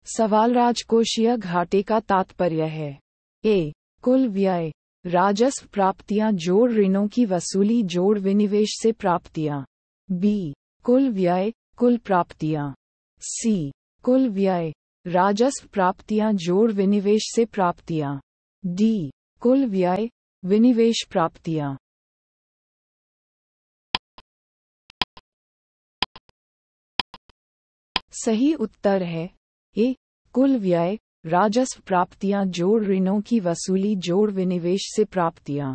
सवाल राजकोषीय घाटे का तात्पर्य है। ए. कुल व्यय, राजस्व प्राप्तियां जोड़ ऋणों की वसूली जोड़ विनिवेश से प्राप्तियां। बी. कुल व्यय, कुल प्राप्तियां। सी. कुल व्यय, राजस्व प्राप्तियां जोड़ विनिवेश से प्राप्तियां। डी. कुल व्यय, विनिवेश प्राप्तियां। सही उत्तर है ए. कुल व्यय, राजस्व प्राप्तियां जोड़ ऋणों की वसूली जोड़ विनिवेश से प्राप्तियां।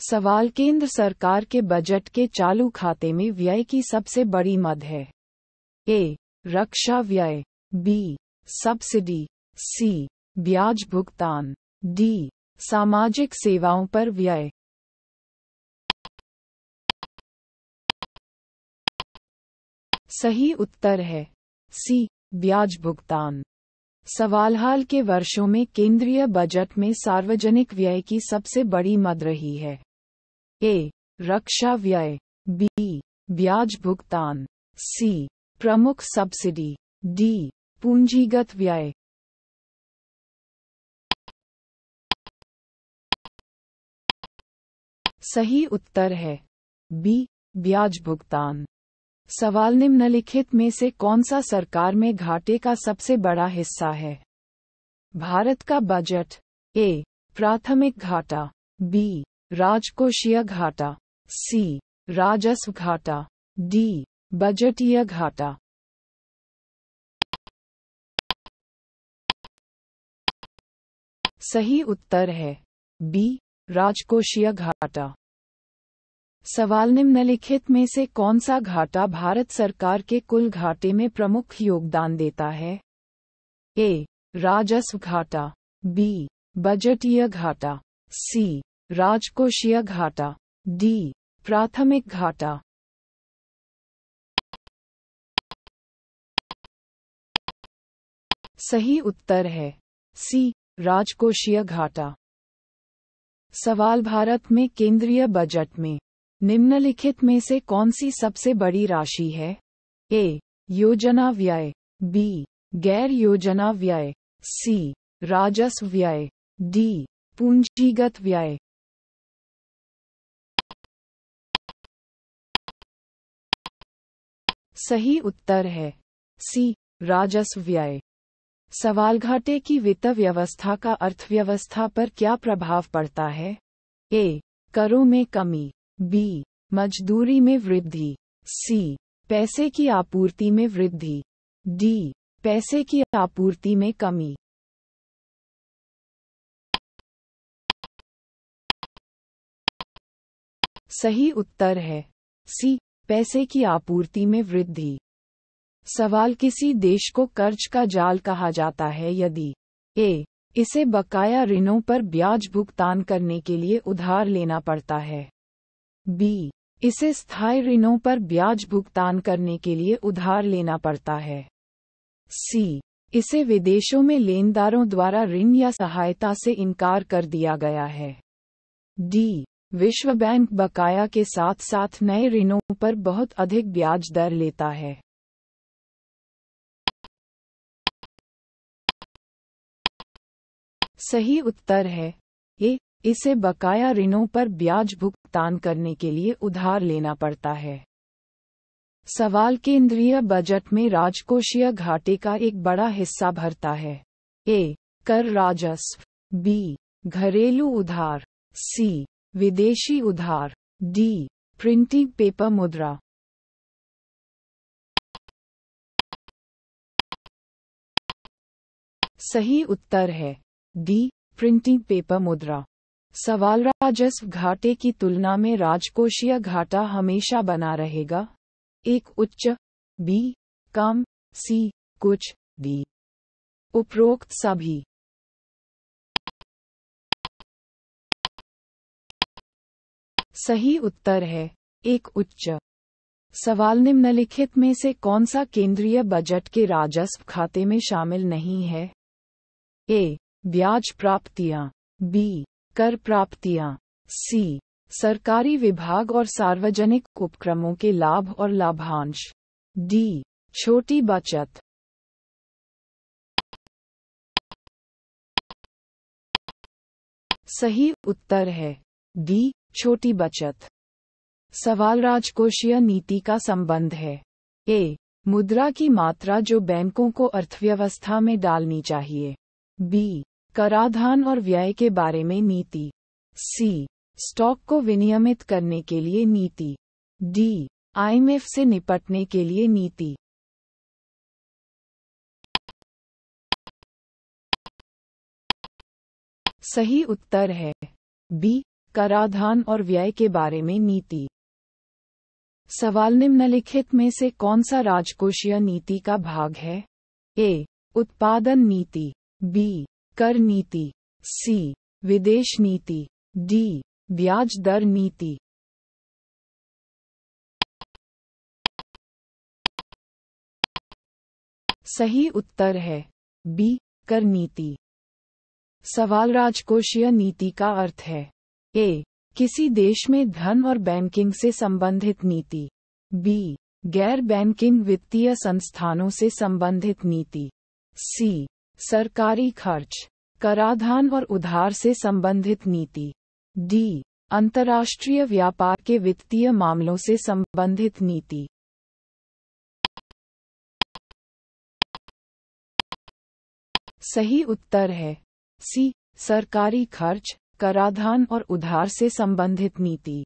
सवाल केंद्र सरकार के बजट के चालू खाते में व्यय की सबसे बड़ी मद है। ए. रक्षा व्यय। बी. सब्सिडी। सी. ब्याज भुगतान। डी. सामाजिक सेवाओं पर व्यय। सही उत्तर है सी. ब्याज भुगतान। सवाल हाल के वर्षों में केंद्रीय बजट में सार्वजनिक व्यय की सबसे बड़ी मद रही है। ए. रक्षा व्यय। बी. ब्याज भुगतान। सी. प्रमुख सब्सिडी। डी. पूंजीगत व्यय। सही उत्तर है बी. ब्याज भुगतान। सवाल निम्नलिखित में से कौन सा सरकार में घाटे का सबसे बड़ा हिस्सा है? भारत का बजट। ए. प्राथमिक घाटा। बी. राजकोषीय घाटा। सी. राजस्व घाटा। डी. बजटीय घाटा। सही उत्तर है बी. राजकोषीय घाटा। सवाल निम्नलिखित में से कौन सा घाटा भारत सरकार के कुल घाटे में प्रमुख योगदान देता है? ए. राजस्व घाटा। बी. बजटीय घाटा। सी. राजकोषीय घाटा। डी. प्राथमिक घाटा। सही उत्तर है सी. राजकोषीय घाटा। सवाल भारत में केंद्रीय बजट में निम्नलिखित में से कौन सी सबसे बड़ी राशि है? ए. योजना व्यय। बी. गैर योजना व्यय। सी. राजस्व व्यय। डी. पूंजीगत व्यय। सही उत्तर है सी. राजस्व व्यय। सवाल घाटे की वित्त व्यवस्था का अर्थव्यवस्था पर क्या प्रभाव पड़ता है? ए. करों में कमी। बी. मजदूरी में वृद्धि। सी. पैसे की आपूर्ति में वृद्धि। डी. पैसे की आपूर्ति में कमी। सही उत्तर है सी. पैसे की आपूर्ति में वृद्धि। सवाल किसी देश को कर्ज का जाल कहा जाता है यदि ए. इसे बकाया ऋणों पर ब्याज भुगतान करने के लिए उधार लेना पड़ता है। बी. इसे स्थायी ऋणों पर ब्याज भुगतान करने के लिए उधार लेना पड़ता है। सी. इसे विदेशों में लेनदारों द्वारा ऋण या सहायता से इनकार कर दिया गया है। डी. विश्व बैंक बकाया के साथ साथ नए ऋणों पर बहुत अधिक ब्याज दर लेता है। सही उत्तर है ए. इसे बकाया ऋणों पर ब्याज भुगतान करने के लिए उधार लेना पड़ता है। सवाल केंद्रीय बजट में राजकोषीय घाटे का एक बड़ा हिस्सा भरता है। ए. कर राजस्व। बी. घरेलू उधार। सी. विदेशी उधार। डी. प्रिंटिंग पेपर मुद्रा। सही उत्तर है डी. प्रिंटिंग पेपर मुद्रा। सवाल राजस्व घाटे की तुलना में राजकोषीय घाटा हमेशा बना रहेगा? एक उच्च। बी. कम। सी. कुछ। डी. उपरोक्त सभी। सही उत्तर है एक उच्च। सवाल निम्नलिखित में से कौन सा केंद्रीय बजट के राजस्व खाते में शामिल नहीं है? ए. ब्याज प्राप्तियां। बी. कर प्राप्तियां। सी. सरकारी विभाग और सार्वजनिक उपक्रमों के लाभ और लाभांश। डी. छोटी बचत। सही उत्तर है डी, छोटी बचत। सवाल राजकोषीय नीति का संबंध है। ए, मुद्रा की मात्रा जो बैंकों को अर्थव्यवस्था में डालनी चाहिए। बी, कराधान और व्यय के बारे में नीति। सी, स्टॉक को विनियमित करने के लिए नीति। डी, आईएमएफ से निपटने के लिए नीति। सही उत्तर है बी, कराधान और व्यय के बारे में नीति। सवाल निम्नलिखित में से कौन सा राजकोषीय नीति का भाग है? ए, उत्पादन नीति। बी, कर नीति। सी, विदेश नीति। डी, ब्याज दर नीति। सही उत्तर है बी, कर नीति। सवाल राजकोषीय नीति का अर्थ है। ए, किसी देश में धन और बैंकिंग से संबंधित नीति। बी, गैर बैंकिंग वित्तीय संस्थानों से संबंधित नीति। सी, सरकारी खर्च, कराधान और उधार से संबंधित नीति। डी, अंतर्राष्ट्रीय व्यापार के वित्तीय मामलों से संबंधित नीति। सही उत्तर है सी, सरकारी खर्च, कराधान और उधार से संबंधित नीति।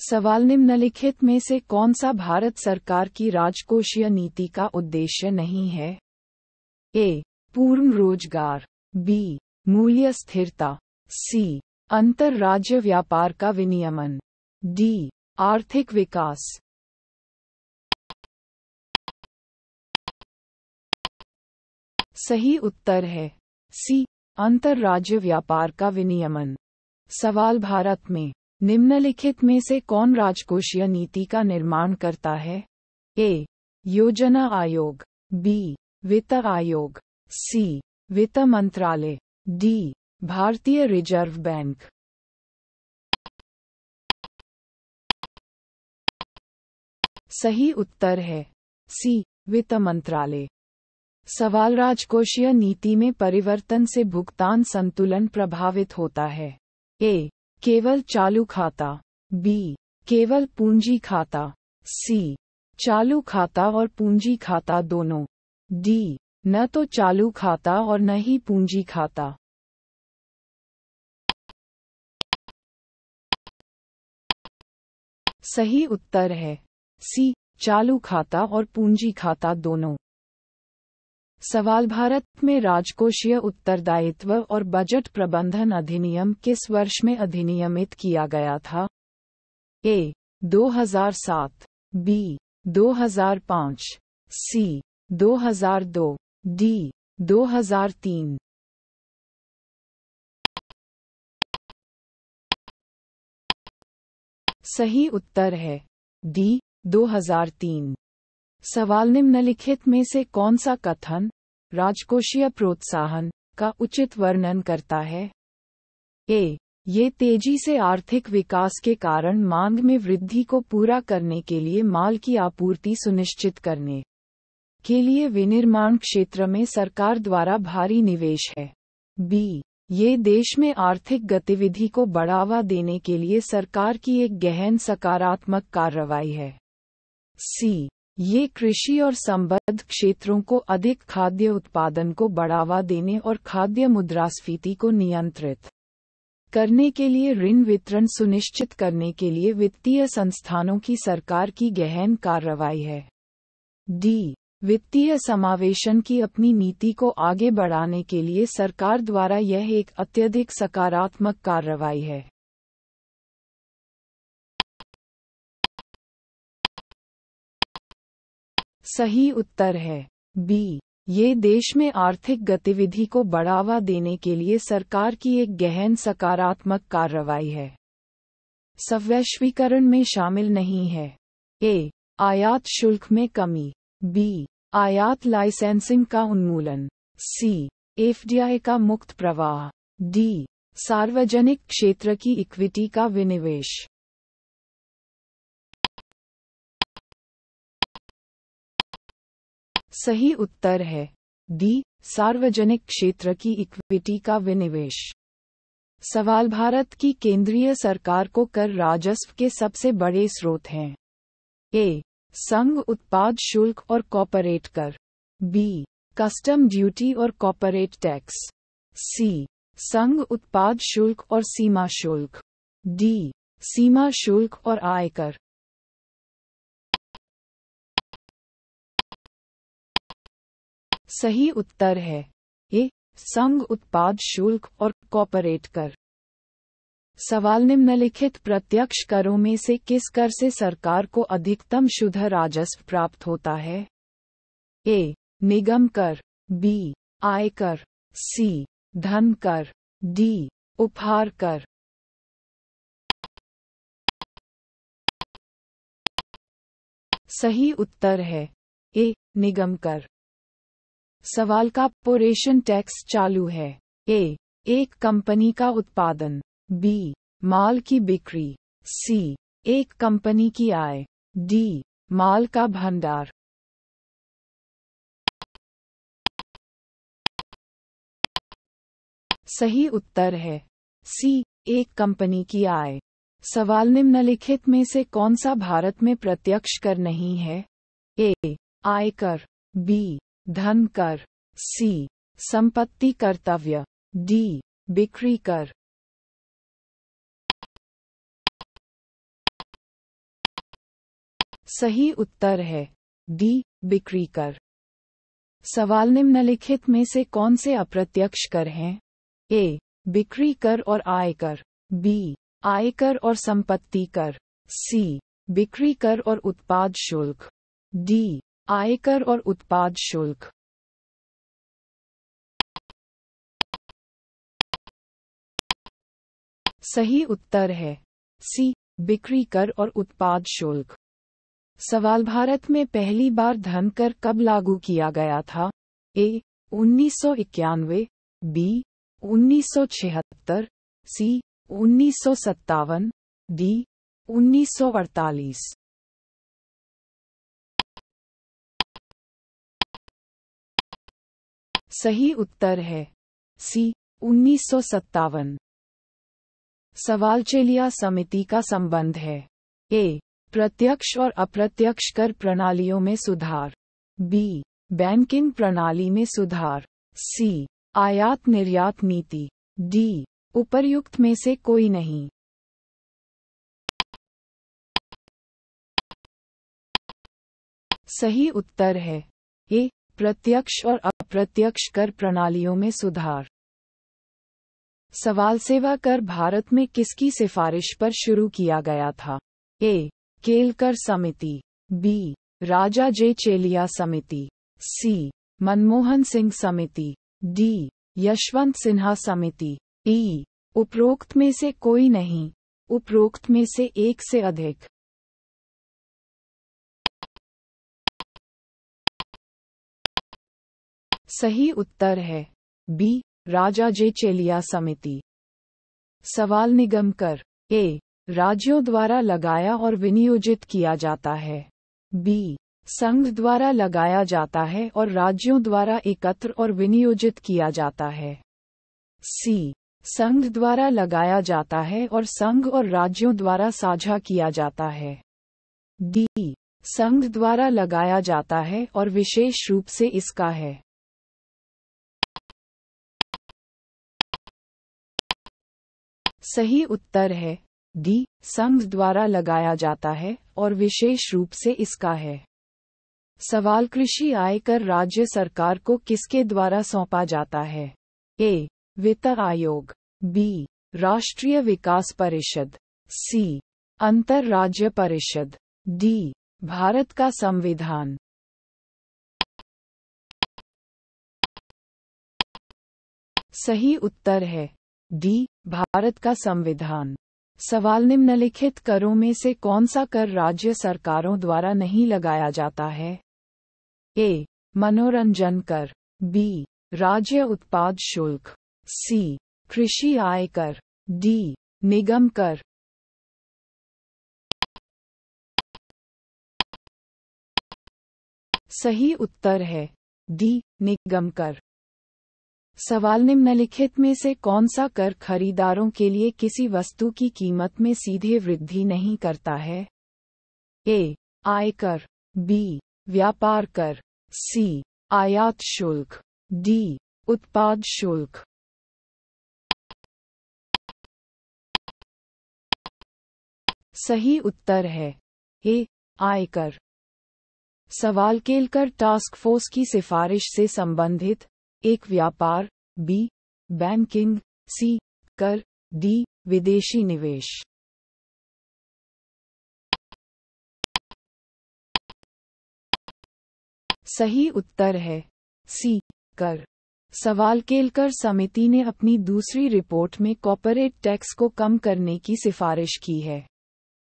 सवाल निम्नलिखित में से कौन सा भारत सरकार की राजकोषीय नीति का उद्देश्य नहीं है? ए, पूर्ण रोजगार। बी, मूल्य स्थिरता। सी, अंतरराज्य व्यापार का विनियमन। डी, आर्थिक विकास। सही उत्तर है सी, अंतरराज्य व्यापार का विनियमन। सवाल भारत में निम्नलिखित में से कौन राजकोषीय नीति का निर्माण करता है? ए, योजना आयोग। बी, वित्त आयोग। सी, वित्त मंत्रालय। D, Bharatiya reserve bank. सही उत्तर है सी, वित्त मंत्रालय। सवाल राजकोषीय नीति में परिवर्तन से भुगतान संतुलन प्रभावित होता है। ए, केवल चालू खाता। बी, केवल पूंजी खाता। सी, चालू खाता और पूंजी खाता दोनों। डी, न तो चालू खाता और न ही पूंजी खाता। सही उत्तर है सी, चालू खाता और पूंजी खाता दोनों। सवाल भारत में राजकोषीय उत्तरदायित्व और बजट प्रबंधन अधिनियम किस वर्ष में अधिनियमित किया गया था? ए, 2007। बी, 2005। सी, 2002। डी, 2003। सही उत्तर है डी, 2003। सवाल निम्नलिखित में से कौन सा कथन राजकोषीय प्रोत्साहन का उचित वर्णन करता है? ए, ये तेजी से आर्थिक विकास के कारण मांग में वृद्धि को पूरा करने के लिए माल की आपूर्ति सुनिश्चित करने के लिए विनिर्माण क्षेत्र में सरकार द्वारा भारी निवेश है। बी, ये देश में आर्थिक गतिविधि को बढ़ावा देने के लिए सरकार की एक गहन सकारात्मक कार्रवाई है। सी, ये कृषि और संबद्ध क्षेत्रों को अधिक खाद्य उत्पादन को बढ़ावा देने और खाद्य मुद्रास्फीति को नियंत्रित करने के लिए ऋण वितरण सुनिश्चित करने के लिए वित्तीय संस्थानों की सरकार की गहन कार्रवाई है। डी, वित्तीय समावेशन की अपनी नीति को आगे बढ़ाने के लिए सरकार द्वारा यह एक अत्यधिक सकारात्मक कार्रवाई है। सही उत्तर है बी, ये देश में आर्थिक गतिविधि को बढ़ावा देने के लिए सरकार की एक गहन सकारात्मक कार्रवाई है। स्वैश्वीकरण में शामिल नहीं है। ए, आयात शुल्क में कमी। बी, आयात लाइसेंसिंग का उन्मूलन। सी, एफडीआई का मुक्त प्रवाह। डी, सार्वजनिक क्षेत्र की इक्विटी का विनिवेश। सही उत्तर है डी, सार्वजनिक क्षेत्र की इक्विटी का विनिवेश। सवाल भारत की केंद्रीय सरकार को कर राजस्व के सबसे बड़े स्रोत हैं। ए. संघ उत्पाद शुल्क और कॉर्पोरेट कर। बी. कस्टम ड्यूटी और कॉर्पोरेट टैक्स। सी. संघ उत्पाद शुल्क और सीमा शुल्क। डी. सीमा शुल्क और आयकर। सही उत्तर है ए. संघ उत्पाद शुल्क और कॉर्पोरेट कर। सवाल निम्नलिखित प्रत्यक्ष करों में से किस कर से सरकार को अधिकतम शुद्ध राजस्व प्राप्त होता है? ए. निगम कर। बी. आयकर। सी. धन कर। डी. उपहार कर। सही उत्तर है ए. निगम कर। सवाल का कॉर्पोरेशन टैक्स चालू है। ए. एक कंपनी का उत्पादन। बी. माल की बिक्री। सी. एक कंपनी की आय। डी. माल का भंडार। सही उत्तर है सी. एक कंपनी की आय। सवाल निम्नलिखित में से कौन सा भारत में प्रत्यक्ष कर नहीं है? ए. आयकर। बी. धन कर। सी. संपत्ति कर्तव्य। डी. बिक्री कर। सही उत्तर है डी. बिक्री कर। सवाल निम्नलिखित में से कौन से अप्रत्यक्ष कर हैं? ए. बिक्री कर और आयकर। बी. आयकर और संपत्ति कर। सी. बिक्री कर और उत्पाद शुल्क। डी. आयकर और उत्पाद शुल्क। सही उत्तर है सी. बिक्री कर और उत्पाद शुल्क। सवाल भारत में पहली बार धन कर कब लागू किया गया था? ए. 1991। बी. 1976। सी. 1957। डी. 1948। सही उत्तर है सी. 1957। सवाल चेलिया समिति का संबंध है। ए. प्रत्यक्ष और अप्रत्यक्ष कर प्रणालियों में सुधार। बी. बैंकिंग प्रणाली में सुधार। सी. आयात निर्यात नीति। डी. उपर्युक्त में से कोई नहीं। सही उत्तर है ए. प्रत्यक्ष और अप्रत्यक्ष कर प्रणालियों में सुधार। सवाल सेवा कर भारत में किसकी सिफारिश पर शुरू किया गया था? ए. केलकर समिति। बी. राजा जे चेलिया समिति। सी. मनमोहन सिंह समिति। डी. यशवंत सिन्हा समिति। ई. उपरोक्त में से कोई नहीं। उपरोक्त में से एक से अधिक। सही उत्तर है बी. राजा जे चेलिया समिति। सवाल निगम कर। ए. राज्यों द्वारा लगाया और विनियोजित किया जाता है। बी. संघ द्वारा लगाया जाता है और राज्यों द्वारा एकत्र और विनियोजित किया जाता है। सी. संघ द्वारा लगाया जाता है और संघ और राज्यों द्वारा साझा किया जाता है। डी. संघ द्वारा लगाया जाता है और विशेष रूप से इसका है। सही उत्तर है डी. संघ द्वारा लगाया जाता है और विशेष रूप से इसका है। सवाल कृषि आयकर राज्य सरकार को किसके द्वारा सौंपा जाता है? ए. वित्त आयोग। बी. राष्ट्रीय विकास परिषद। सी. अंतर राज्य परिषद। डी. भारत का संविधान। सही उत्तर है डी. भारत का संविधान। सवाल निम्नलिखित करों में से कौन सा कर राज्य सरकारों द्वारा नहीं लगाया जाता है? ए. मनोरंजन कर। बी. राज्य उत्पाद शुल्क। सी. कृषि आय कर। डी. निगम कर। सही उत्तर है डी. निगम कर। सवाल निम्नलिखित में से कौन सा कर खरीदारों के लिए किसी वस्तु की कीमत में सीधे वृद्धि नहीं करता है? ए. आयकर, बी. व्यापार कर, सी. आयात शुल्क, डी. उत्पाद शुल्क। सही उत्तर है ए. आयकर। सवाल केलकर टास्क फोर्स की सिफारिश से संबंधित एक व्यापार, बी. बैंकिंग, सी. कर, डी. विदेशी निवेश। सही उत्तर है सी. कर। सवाल केलकर समिति ने अपनी दूसरी रिपोर्ट में कॉर्पोरेट टैक्स को कम करने की सिफारिश की है।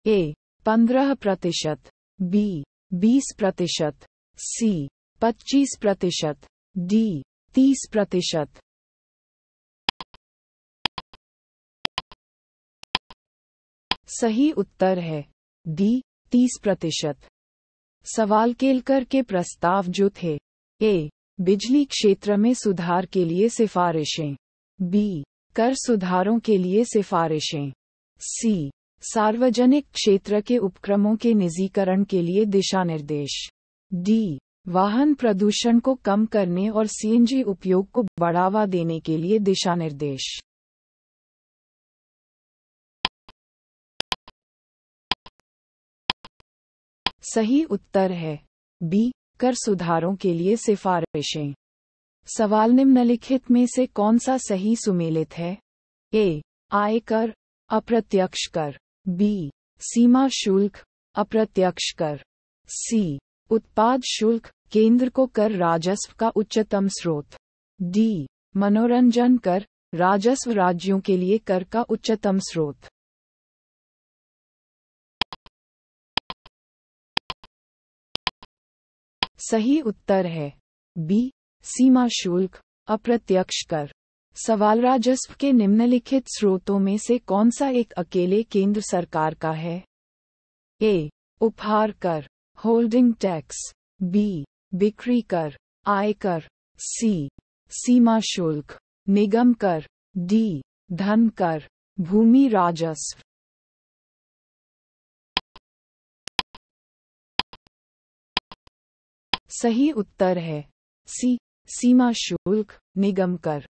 ए. 15%, बी. 20%, सी. 25%, डी. 30%। सही उत्तर है डी. 30%। सवाल केलकर के प्रस्ताव जो थे: ए. बिजली क्षेत्र में सुधार के लिए सिफारिशें, बी. कर सुधारों के लिए सिफारिशें, सी. सार्वजनिक क्षेत्र के उपक्रमों के निजीकरण के लिए दिशानिर्देश, डी. वाहन प्रदूषण को कम करने और सीएनजी उपयोग को बढ़ावा देने के लिए दिशानिर्देश। सही उत्तर है बी. कर सुधारों के लिए सिफारिशें। सवाल निम्नलिखित में से कौन सा सही सुमेलित है? ए. आयकर, अप्रत्यक्ष कर, बी. सीमा शुल्क, अप्रत्यक्ष कर, सी. उत्पाद शुल्क, केंद्र को कर राजस्व का उच्चतम स्रोत, डी. मनोरंजन कर, राजस्व राज्यों के लिए कर का उच्चतम स्रोत। सही उत्तर है बी. सीमा शुल्क, अप्रत्यक्ष कर। सवाल राजस्व के निम्नलिखित स्रोतों में से कौन सा एक अकेले केंद्र सरकार का है? ए. उपहार कर, होल्डिंग टैक्स, बी. बिक्री कर, आयकर, सी. सीमा शुल्क, निगम कर, डी. धन कर, भूमि राजस्व। सही उत्तर है सी. सीमा शुल्क, निगम कर।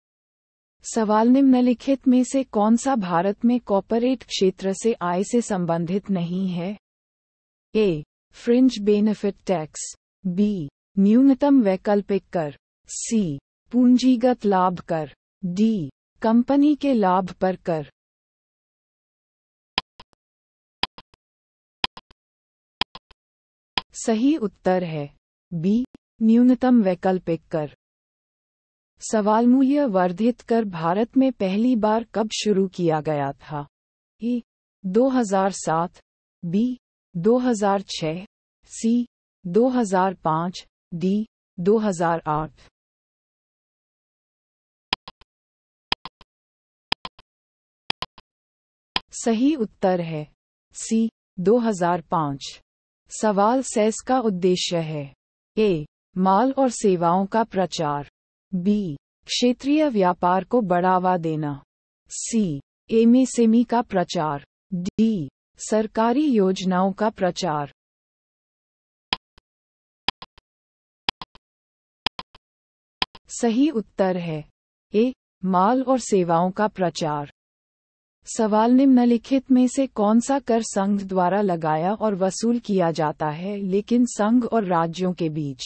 सवाल निम्नलिखित में से कौन सा भारत में कॉर्पोरेट क्षेत्र से आय से संबंधित नहीं है? A. Fringe benefit tax, B. न्यूनतम वैकल्पिक कर, सी. पूंजीगत लाभ कर, डी. कंपनी के लाभ पर कर। सही उत्तर है बी. न्यूनतम वैकल्पिक कर। सवाल मूल्य वर्धित कर भारत में पहली बार कब शुरू किया गया था? ए. 2007, बी. 2006, सी. 2005, डी. 2008। सही उत्तर है सी. 2005। सवाल सेस का उद्देश्य है: ए. माल और सेवाओं का प्रचार, बी. क्षेत्रीय व्यापार को बढ़ावा देना, सी. एमएसएमई का प्रचार, डी. सरकारी योजनाओं का प्रचार। सही उत्तर है ए. माल और सेवाओं का प्रचार। सवाल निम्नलिखित में से कौन सा कर संघ द्वारा लगाया और वसूल किया जाता है लेकिन संघ और राज्यों के बीच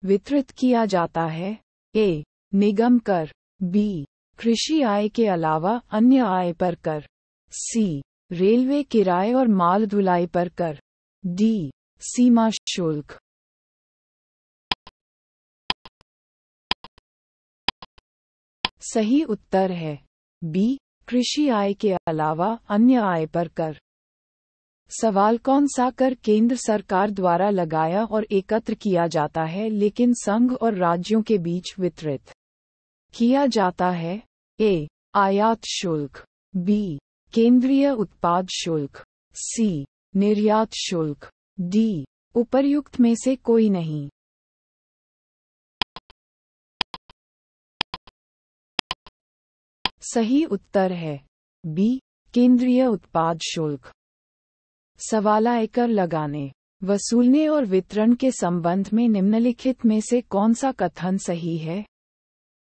वितरित किया जाता है? ए. निगम कर, बी. कृषि आय के अलावा अन्य आय पर कर, सी. रेलवे किराए और माल ढुलाई पर कर, डी. सीमा शुल्क। सही उत्तर है बी. कृषि आय के अलावा अन्य आय पर कर। सवाल कौन सा कर केंद्र सरकार द्वारा लगाया और एकत्र किया जाता है लेकिन संघ और राज्यों के बीच वितरित किया जाता है? ए. आयात शुल्क, बी. केंद्रीय उत्पाद शुल्क, सी. निर्यात शुल्क, डी. उपर्युक्त में से कोई नहीं। सही उत्तर है बी, केंद्रीय उत्पाद शुल्क। सवाल आयकर लगाने, वसूलने और वितरण के संबंध में निम्नलिखित में से कौन सा कथन सही है?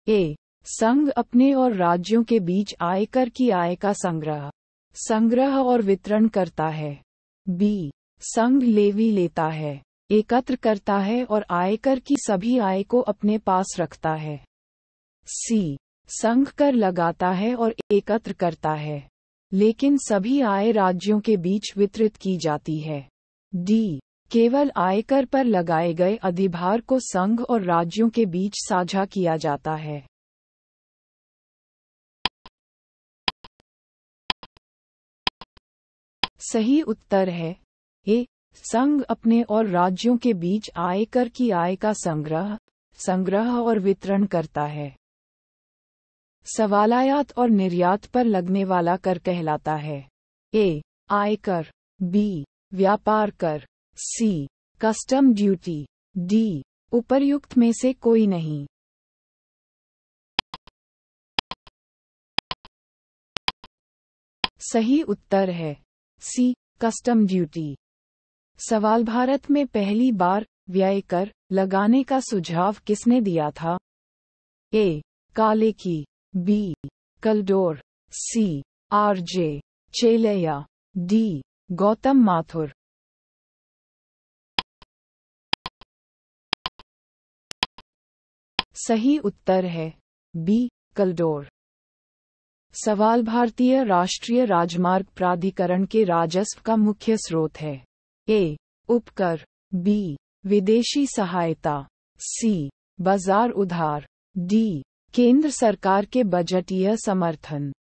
ए, संघ अपने और राज्यों के बीच आयकर की आय का संग्रह और वितरण करता है। बी, संघ लेवी लेता है, एकत्र करता है और आयकर की सभी आय को अपने पास रखता है। सी, संघ कर लगाता है और एकत्र करता है, लेकिन सभी आय राज्यों के बीच वितरित की जाती है। डी, केवल आयकर पर लगाए गए अधिभार को संघ और राज्यों के बीच साझा किया जाता है। सही उत्तर है ए, संघ अपने और राज्यों के बीच आयकर की आय का संग्रह और वितरण करता है। सवाल आयात और निर्यात पर लगने वाला कर कहलाता है। ए, आयकर, बी, व्यापार कर, सी, कस्टम ड्यूटी, डी, उपर्युक्त में से कोई नहीं। सही उत्तर है सी, कस्टम ड्यूटी। सवाल, भारत में पहली बार व्यय कर लगाने का सुझाव किसने दिया था? ए, कालेकी, बी, कलडोर, सी, आरजे चेलैया, डी, गौतम माथुर। सही उत्तर है बी, कलडोर। सवाल, भारतीय राष्ट्रीय राजमार्ग प्राधिकरण के राजस्व का मुख्य स्रोत है। ए, उपकर, बी, विदेशी सहायता, सी, बाजार उधार, डी, केंद्र सरकार के बजटीय समर्थन।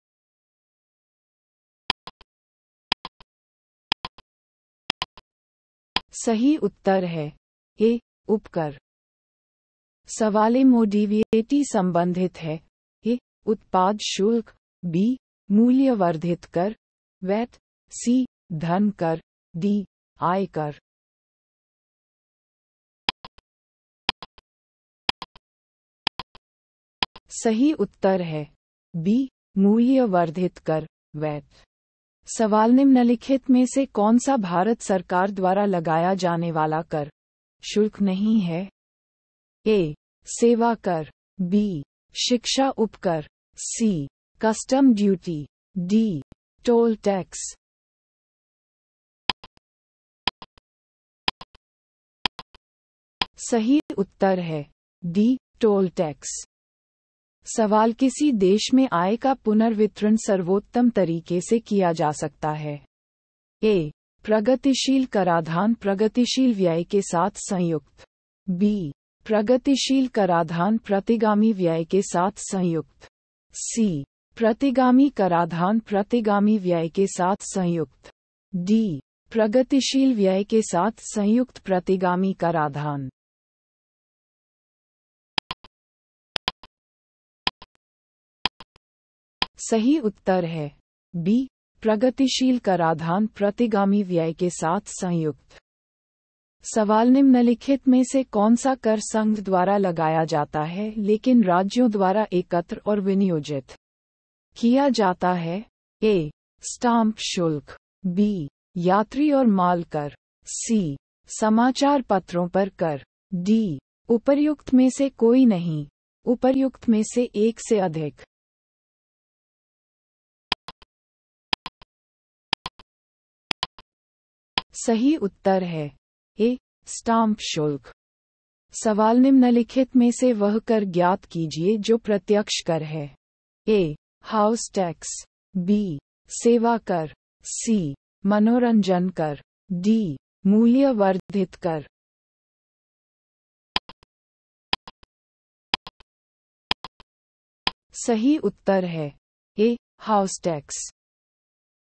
सही उत्तर है ए, उपकर। सवाल, मोडिविएटी संबंधित है। ए, उत्पाद शुल्क, बी, मूल्य वर्धित कर, वैट, सी, धन कर, डी, आयकर। सही उत्तर है बी, मूल्य वर्धित कर, वैट। सवाल, निम्नलिखित में से कौन सा भारत सरकार द्वारा लगाया जाने वाला कर शुल्क नहीं है? ए, सेवा कर, बी, शिक्षा उपकर, C, custom duty, D, toll tax. सही उत्तर है डी, टोल टैक्स। सवाल, किसी देश में आय का पुनर्वितरण सर्वोत्तम तरीके से किया जा सकता है? ए, प्रगतिशील कराधान प्रगतिशील व्यय के साथ संयुक्त, बी, प्रगतिशील कराधान प्रतिगामी व्यय के साथ संयुक्त, सी, प्रतिगामी कराधान प्रतिगामी व्यय के साथ संयुक्त, डी, प्रगतिशील व्यय के साथ संयुक्त प्रतिगामी कराधान। सही उत्तर है बी, प्रगतिशील कराधान प्रतिगामी व्यय के साथ संयुक्त। सवाल, निम्नलिखित में से कौन सा कर संघ द्वारा लगाया जाता है लेकिन राज्यों द्वारा एकत्र और विनियोजित किया जाता है? ए, स्टाम्प शुल्क, बी, यात्री और माल कर, सी, समाचार पत्रों पर कर, डी, उपर्युक्त में से कोई नहीं, उपर्युक्त में से एक से अधिक। सही उत्तर है ए, स्टाम्प शुल्क। सवाल, निम्नलिखित में से वह कर ज्ञात कीजिए जो प्रत्यक्ष कर है। ए, हाउस टैक्स, बी, सेवा कर, सी, मनोरंजन कर, डी, मूल्य वर्धित कर। सही उत्तर है ए, हाउस टैक्स।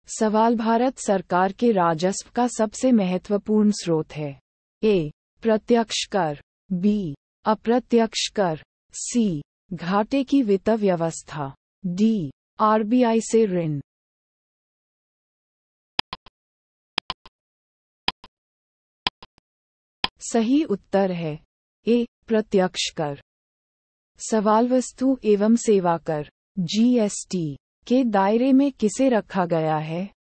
सवाल, भारत सरकार के राजस्व का सबसे महत्वपूर्ण स्रोत है। ए, प्रत्यक्ष कर, बी, अप्रत्यक्ष कर, सी, घाटे की वित्त व्यवस्था, डी, आरबीआई से ऋण। सही उत्तर है ए, प्रत्यक्ष कर। सवाल, वस्तु एवं सेवा कर, जीएसटी के दायरे में किसे रखा गया है?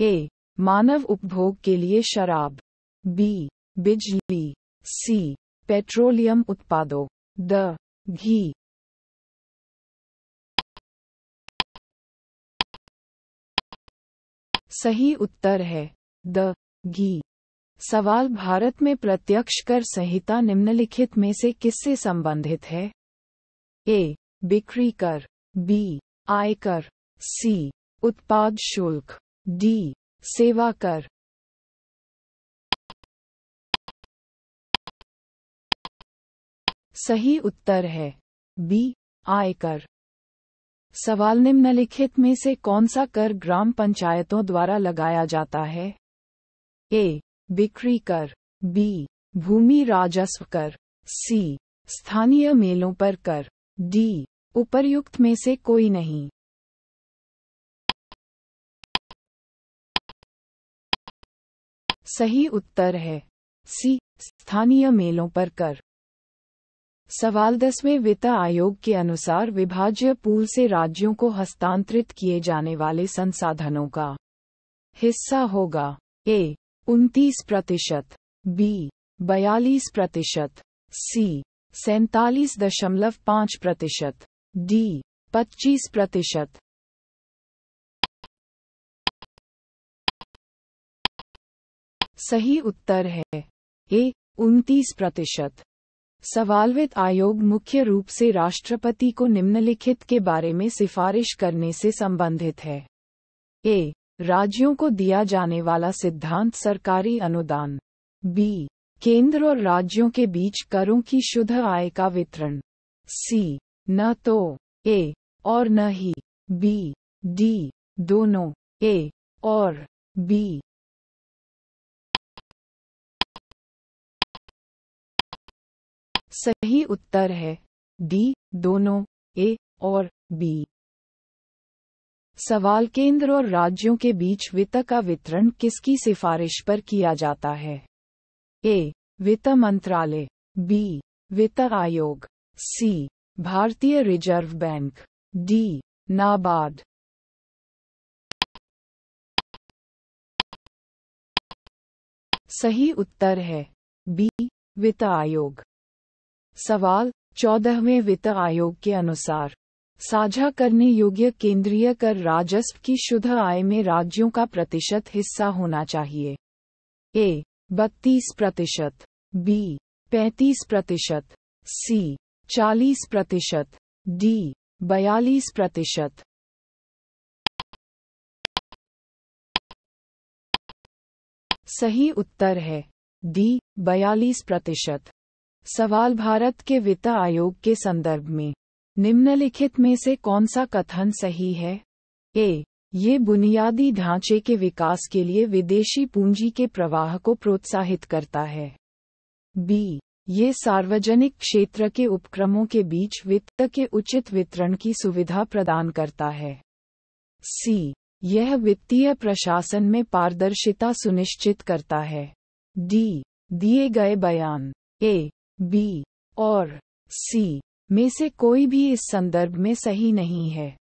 ए. मानव उपभोग के लिए शराब, बी. बिजली, सी. पेट्रोलियम उत्पादों, द. घी। सही उत्तर है द. घी। सवाल भारत में प्रत्यक्ष कर संहिता निम्नलिखित में से किससे संबंधित है? ए. बिक्री कर, बी. आयकर, सी. उत्पाद शुल्क, डी. सेवा कर। सही उत्तर है बी. आयकर। सवाल निम्नलिखित में से कौन सा कर ग्राम पंचायतों द्वारा लगाया जाता है? ए. बिक्री कर, बी. भूमि राजस्व कर, सी. स्थानीय मेलों पर कर, डी. उपर्युक्त में से कोई नहीं। सही उत्तर है सी. स्थानीय मेलों पर कर। सवाल 10वें वित्त आयोग के अनुसार विभाज्य पूल से राज्यों को हस्तांतरित किए जाने वाले संसाधनों का हिस्सा होगा। ए. 29%, बी. 42%, सी. 47.5%, डी. 25%। सही उत्तर है ए. 29%। सवाल वित्त आयोग मुख्य रूप से राष्ट्रपति को निम्नलिखित के बारे में सिफारिश करने से संबंधित है। ए. राज्यों को दिया जाने वाला सिद्धांत सरकारी अनुदान, बी. केंद्र और राज्यों के बीच करों की शुद्ध आय का वितरण, सी. न तो ए और न ही, बी. डी. दोनों, ए और बी। सही उत्तर है डी. दोनों, ए और बी। सवाल केंद्र और राज्यों के बीच वित्त का वितरण किसकी सिफारिश पर किया जाता है? ए. वित्त मंत्रालय, बी. वित्त आयोग, सी. भारतीय रिजर्व बैंक, डी. नाबार्ड। सही उत्तर है बी. वित्त आयोग। सवाल 14वें वित्त आयोग के अनुसार साझा करने योग्य केंद्रीय कर राजस्व की शुद्ध आय में राज्यों का प्रतिशत हिस्सा होना चाहिए। ए. 32%, बी. 35%, सी. 40%, डी. 42%। सही उत्तर है डी. 42%। सवाल भारत के वित्त आयोग के संदर्भ में निम्नलिखित में से कौन सा कथन सही है? ए. ये बुनियादी ढांचे के विकास के लिए विदेशी पूंजी के प्रवाह को प्रोत्साहित करता है। बी. ये सार्वजनिक क्षेत्र के उपक्रमों के बीच वित्त के उचित वितरण की सुविधा प्रदान करता है। सी. यह वित्तीय प्रशासन में पारदर्शिता सुनिश्चित करता है। डी. दिए गए बयान ए, बी और सी में से कोई भी इस संदर्भ में सही नहीं है।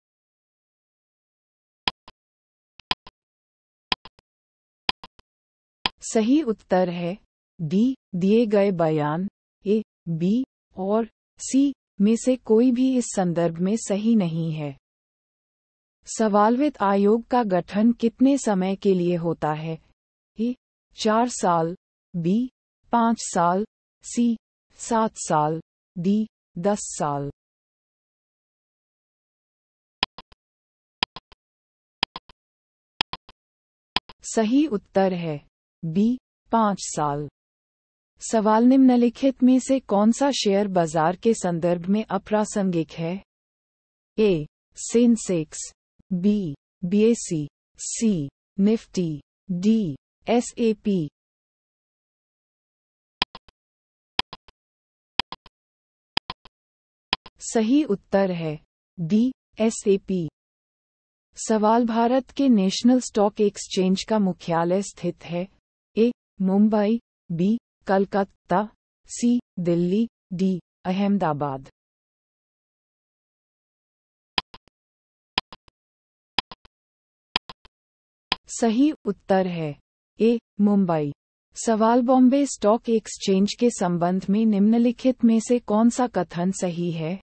सही उत्तर है डी. दिए गए बयान ए, बी और सी में से कोई भी इस संदर्भ में सही नहीं है। सवाल वित्त आयोग का गठन कितने समय के लिए होता है? ए. 4 साल, बी. 5 साल, सी. 7 साल, डी. 10 साल। सही उत्तर है बी. 5 साल। सवाल निम्नलिखित में से कौन सा शेयर बाजार के संदर्भ में अप्रासंगिक है? A. Sensex, B. BSE, C. Nifty, D. SAP. सही उत्तर है डी. एसएपी। सवाल भारत के नेशनल स्टॉक एक्सचेंज का मुख्यालय स्थित है? ए. मुंबई, बी. कलकत्ता, सी. दिल्ली, डी. अहमदाबाद। सही उत्तर है ए. मुंबई। सवाल बॉम्बे स्टॉक एक्सचेंज के संबंध में निम्नलिखित में से कौन सा कथन सही है?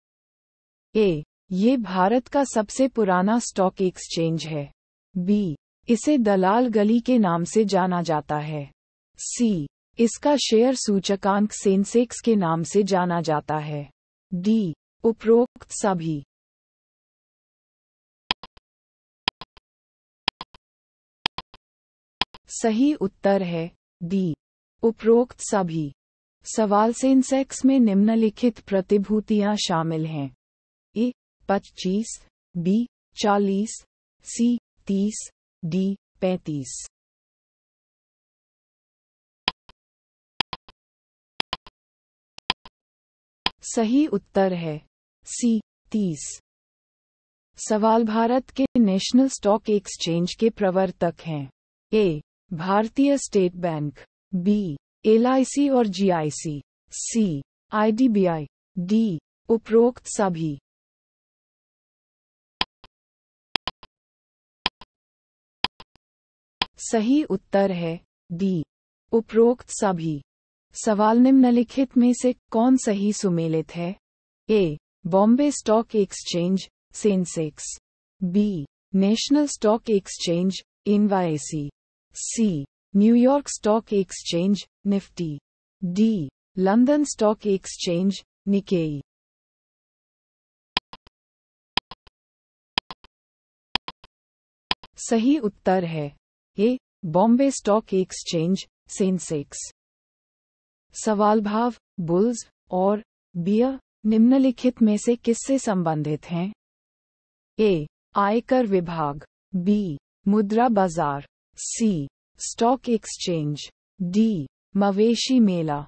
ए. ये भारत का सबसे पुराना स्टॉक एक्सचेंज है। बी. इसे दलाल गली के नाम से जाना जाता है। सी. इसका शेयर सूचकांक सेंसेक्स के नाम से जाना जाता है। डी. उपरोक्त सभी। सही उत्तर है डी. उपरोक्त सभी। सवाल सेंसेक्स में निम्नलिखित प्रतिभूतियां शामिल हैं। ए. 25, बी. 40, सी. 30, डी. 35। सही उत्तर है सी. 30। सवाल भारत के नेशनल स्टॉक एक्सचेंज के प्रवर्तक हैं। ए. Bharatiya state bank. B. LIC और GIC। सी. IDBI। डी. उपरोक्त सभी। सही उत्तर है डी. उपरोक्त सभी। सवाल निम्नलिखित में से कौन सही सुमेलित है? A. Bombay stock exchange Sensex. B. National stock exchange NYSE। C. New York stock exchange Nifty. D. London stock exchange Nikkei. सही उत्तर है A. Bombay stock exchange Sensex. सवाल भाव, बुल्स और बियर निम्नलिखित में से किससे संबंधित हैं? ए. आयकर विभाग। बी. मुद्रा बाजार। सी. Stock exchange. डी. मवेशी मेला।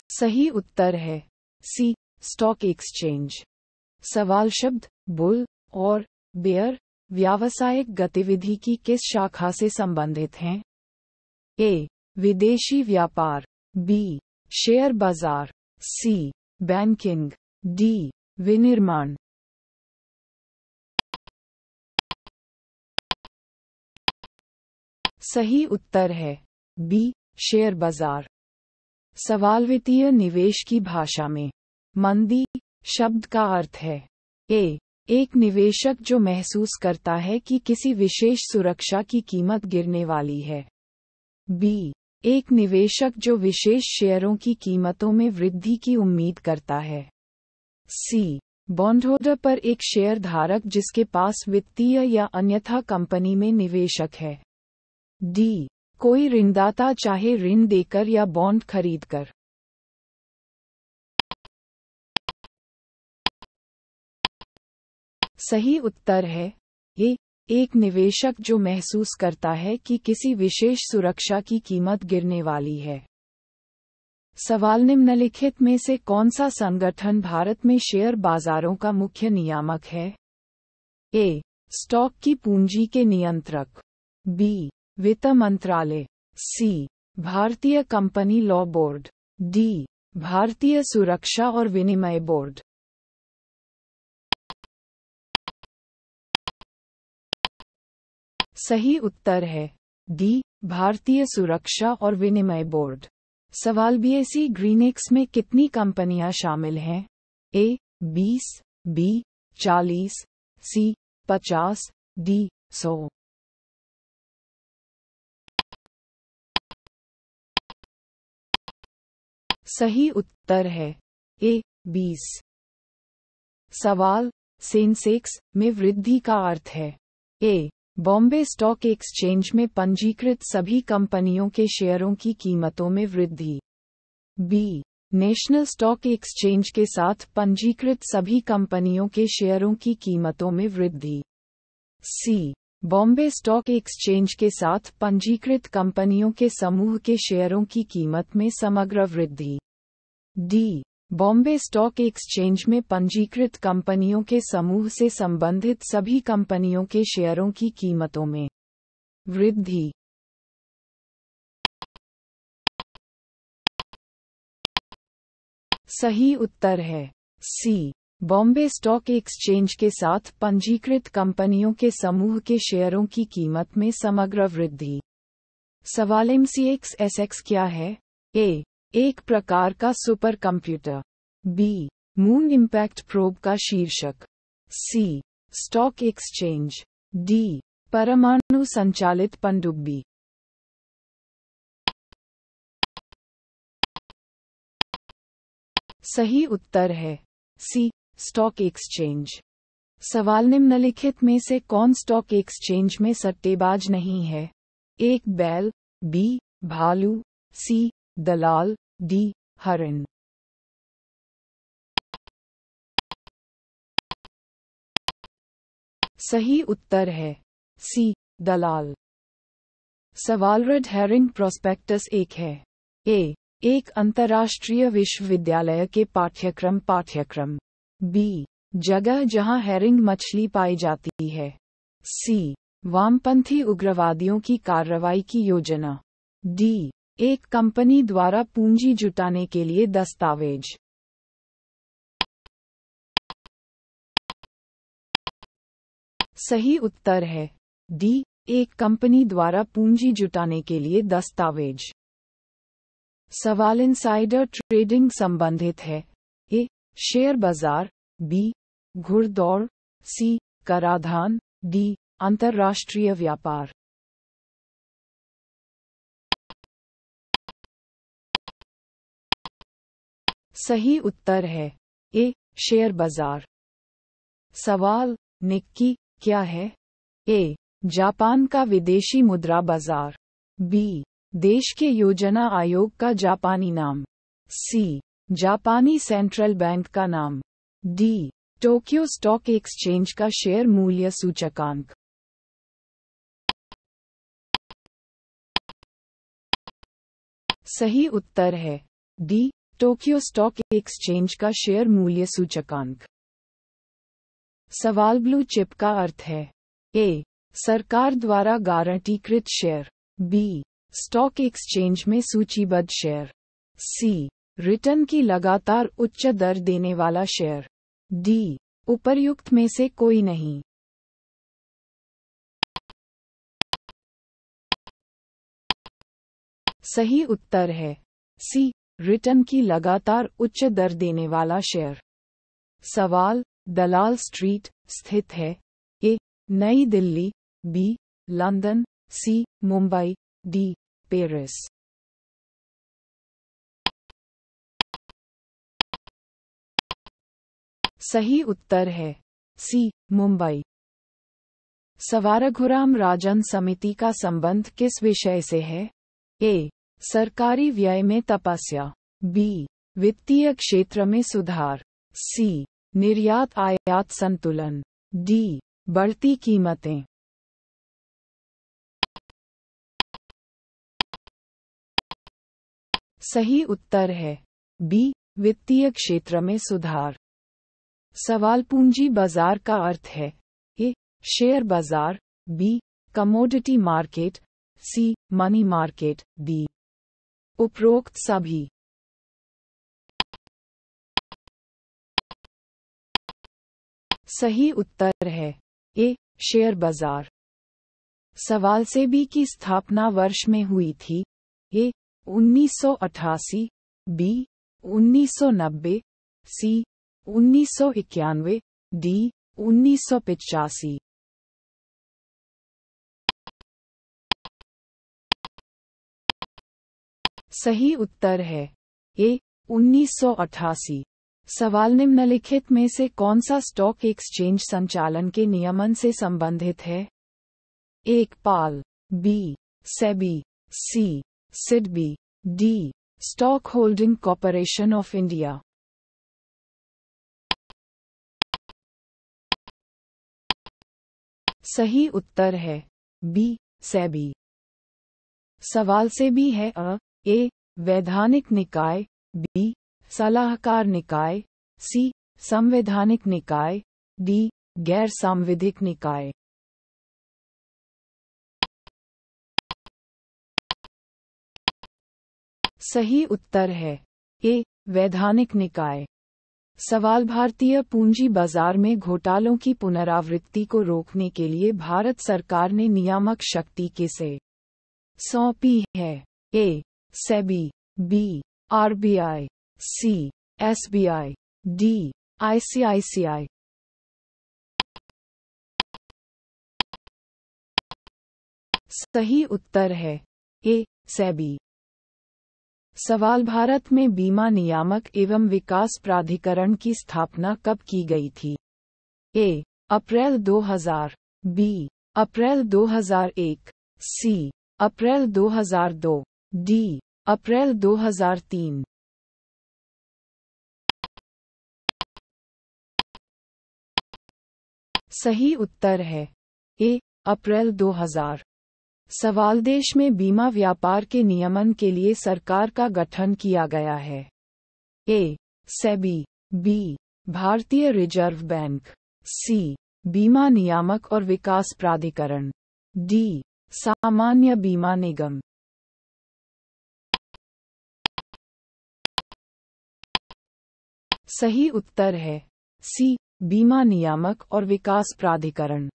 सही उत्तर है सी. Stock exchange. सवाल शब्द बुल और बेयर व्यावसायिक गतिविधि की किस शाखा से संबंधित हैं? ए. विदेशी व्यापार। बी. शेयर बाजार। सी. बैंकिंग। डी. विनिर्माण। सही उत्तर है बी. शेयर बाजार। सवाल वित्तीय निवेश की भाषा में मंदी शब्द का अर्थ है। ए. एक निवेशक जो महसूस करता है कि किसी विशेष सुरक्षा की कीमत गिरने वाली है। बी. एक निवेशक जो विशेष शेयरों की कीमतों में वृद्धि की उम्मीद करता है। सी. बॉन्डहोल्डर पर एक शेयर धारक जिसके पास वित्तीय या अन्यथा कंपनी में निवेशक है। डी. कोई ऋणदाता चाहे ऋण देकर या बॉन्ड खरीदकर। सही उत्तर है ए. एक निवेशक जो महसूस करता है कि किसी विशेष सुरक्षा की कीमत गिरने वाली है। सवाल निम्नलिखित में से कौन सा संगठन भारत में शेयर बाजारों का मुख्य नियामक है? ए. स्टॉक की पूंजी के नियंत्रक। बी. वित्त मंत्रालय। सी. भारतीय कंपनी लॉ बोर्ड। डी. भारतीय सुरक्षा और विनिमय बोर्ड। सही उत्तर है डी. भारतीय सुरक्षा और विनिमय बोर्ड। सवाल BSE ग्रीनेक्स में कितनी कंपनियां शामिल हैं? ए. 20, बी. 40, सी. 50, डी. 100। सही उत्तर है ए. 20। सवाल सेंसेक्स में वृद्धि का अर्थ है। ए. बॉम्बे स्टॉक एक्सचेंज में पंजीकृत सभी कंपनियों के शेयरों की कीमतों में वृद्धि। बी. नेशनल स्टॉक एक्सचेंज के साथ पंजीकृत सभी कंपनियों के शेयरों की कीमतों में वृद्धि। सी. बॉम्बे स्टॉक एक्सचेंज के साथ पंजीकृत कंपनियों के समूह के शेयरों की कीमत में समग्र वृद्धि। डी. बॉम्बे स्टॉक एक्सचेंज में पंजीकृत कंपनियों के समूह से संबंधित सभी कंपनियों के शेयरों की कीमतों में वृद्धि। सही उत्तर है सी. बॉम्बे स्टॉक एक्सचेंज के साथ पंजीकृत कंपनियों के समूह के शेयरों की कीमत में समग्र वृद्धि। सवाल MCX क्या है? ए. एक प्रकार का super computer. B. Moon impact probe का शीर्षक। सी. Stock exchange. डी. परमाणु संचालित पनडुब्बी। सही उत्तर है सी. Stock exchange. सवाल निम्नलिखित में से कौन स्टॉक एक्सचेंज में सट्टेबाज नहीं है? एक बैल, बी. भालू, सी. दलाल, डी. हरिण। सही उत्तर है सी. दलाल। सवाल रेड हेरिंग प्रोस्पेक्टस एक है। ए. एक अंतर्राष्ट्रीय विश्वविद्यालय के पाठ्यक्रम। बी. जगह जहां हेरिंग मछली पाई जाती है। सी. वामपंथी उग्रवादियों की कार्रवाई की योजना। डी. एक कंपनी द्वारा पूंजी जुटाने के लिए दस्तावेज। सही उत्तर है डी. एक कंपनी द्वारा पूंजी जुटाने के लिए दस्तावेज। सवाल इनसाइडर ट्रेडिंग संबंधित है। ए. शेयर बाजार, बी. घुड़दौड़, सी. कराधान, डी. अंतर्राष्ट्रीय व्यापार। सही उत्तर है ए. शेयर बाजार। सवाल निक्की क्या है? ए. जापान का विदेशी मुद्रा बाजार। बी. देश के योजना आयोग का जापानी नाम। सी. जापानी सेंट्रल बैंक का नाम। डी. टोक्यो स्टॉक एक्सचेंज का शेयर मूल्य सूचकांक। सही उत्तर है डी. टोक्यो स्टॉक एक्सचेंज का शेयर मूल्य सूचकांक। सवाल ब्लू चिप का अर्थ है। ए. सरकार द्वारा गारंटीकृत शेयर। बी. स्टॉक एक्सचेंज में सूचीबद्ध शेयर। सी. रिटर्न की लगातार उच्च दर देने वाला शेयर। डी. उपर्युक्त में से कोई नहीं। सही उत्तर है सी. रिटर्न की लगातार उच्च दर देने वाला शेयर। सवाल दलाल स्ट्रीट स्थित है। ए. नई दिल्ली, बी. लंदन, सी. मुंबई, डी. पेरिस। सही उत्तर है सी. मुंबई। सवाल रघुराम राजन समिति का संबंध किस विषय से है? ए. सरकारी व्यय में तपस्या। बी. वित्तीय क्षेत्र में सुधार। सी. निर्यात आयात संतुलन। डी. बढ़ती कीमतें। सही उत्तर है बी. वित्तीय क्षेत्र में सुधार। सवाल पूंजी बाजार का अर्थ है। ए. शेयर बाजार, B. Commodity market, C. Money market, D. उपरोक्त सभी। सही उत्तर है ए. शेयर बाजार। सवाल सेबी की स्थापना वर्ष में हुई थी। ए. 1988, बी. 1990, सी. 1991, डी. 1985। सही उत्तर है ए. 1988। सवाल निम्नलिखित में से कौन सा स्टॉक एक्सचेंज संचालन के नियमन से संबंधित है? एक. पाल, B. SEBI, C. SIDBI, D. Stock holding corporation of India. सही उत्तर है बी. सेबी। सवाल सेबी है अ. ए. वैधानिक निकाय, बी. सलाहकार निकाय, सी. संवैधानिक निकाय, डी. गैर सांविधिक निकाय। सही उत्तर है ए. वैधानिक निकाय। सवाल भारतीय पूंजी बाजार में घोटालों की पुनरावृत्ति को रोकने के लिए भारत सरकार ने नियामक शक्ति किसे सौंपी है? A. SEBI, B. RBI, C. SBI, D. ICICI. सही उत्तर है ए. सेबी। सवाल भारत में बीमा नियामक एवं विकास प्राधिकरण की स्थापना कब की गई थी? ए. अप्रैल 2000, बी. अप्रैल 2001, सी. अप्रैल 2002, डी. अप्रैल 2003। सही उत्तर है ए. अप्रैल 2000। सवाल देश में बीमा व्यापार के नियमन के लिए सरकार का गठन किया गया है। A. SEBI, B. Bharatiya reserve bank, सी. बीमा नियामक और विकास प्राधिकरण, डी. सामान्य बीमा निगम। सही उत्तर है सी. बीमा नियामक और विकास प्राधिकरण।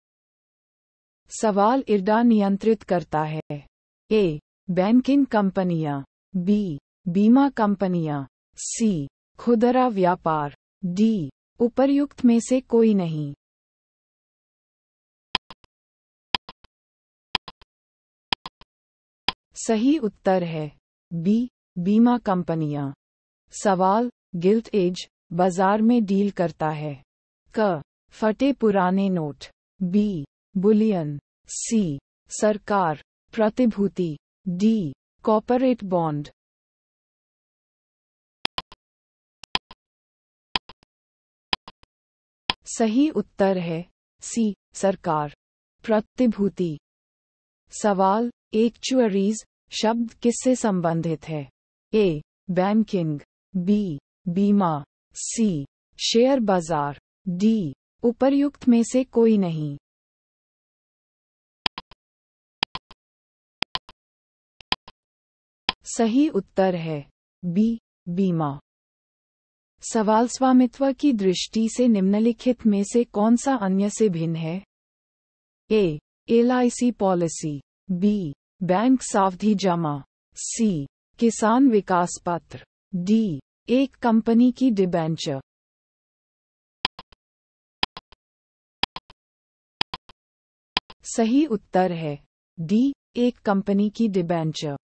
सवाल इरडा नियंत्रित करता है? ए. बैंकिंग कंपनियां, बी. बीमा कंपनियां, सी. खुदरा व्यापार, डी. उपर्युक्त में से कोई नहीं। सही उत्तर है बी. बीमा कंपनियां। सवाल गिल्ट एज बाजार में डील करता है? क. फटे पुराने नोट, बी. बुलियन, सी. सरकार प्रतिभूति, डी. Corporate bond. सही उत्तर है सी. सरकार प्रतिभूति। सवाल एक्चुअरीज शब्द किससे संबंधित है? ए. Banking, B. बीमा, सी. शेयर बाजार, डी. उपर्युक्त में से कोई नहीं। सही उत्तर है बी. बीमा। सवाल स्वामित्व की दृष्टि से निम्नलिखित में से कौन सा अन्य से भिन्न है? A. LIC policy, B. Bank सावधि जमा, सी. किसान विकास पत्र, डी. एक कंपनी की डिबेंचर। सही उत्तर है डी. एक कंपनी की डिबेंचर।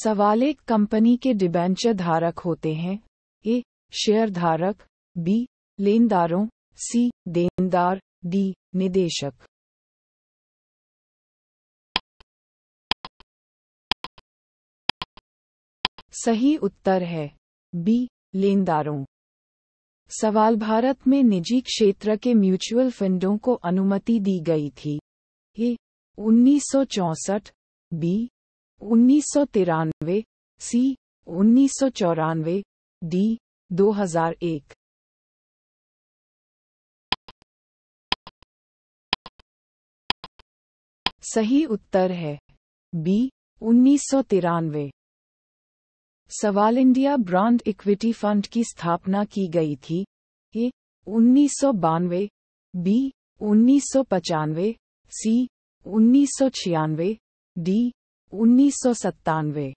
सवाल एक कंपनी के डिबेंचर धारक होते हैं? ए. शेयर धारक, बी. लेनदारों, सी. देनदार, डी. निदेशक। सही उत्तर है बी. लेनदारों। सवाल भारत में निजी क्षेत्र के म्यूचुअल फंडों को अनुमति दी गई थी? ए. 1964, बी. 1993, सी. 1994, डी. 2001। सही उत्तर है बी. 1993। सवाल इंडिया ब्रांड इक्विटी फंड की स्थापना की गई थी? ए. 1992, बी. 1995, सी. 1996, डी. 1997।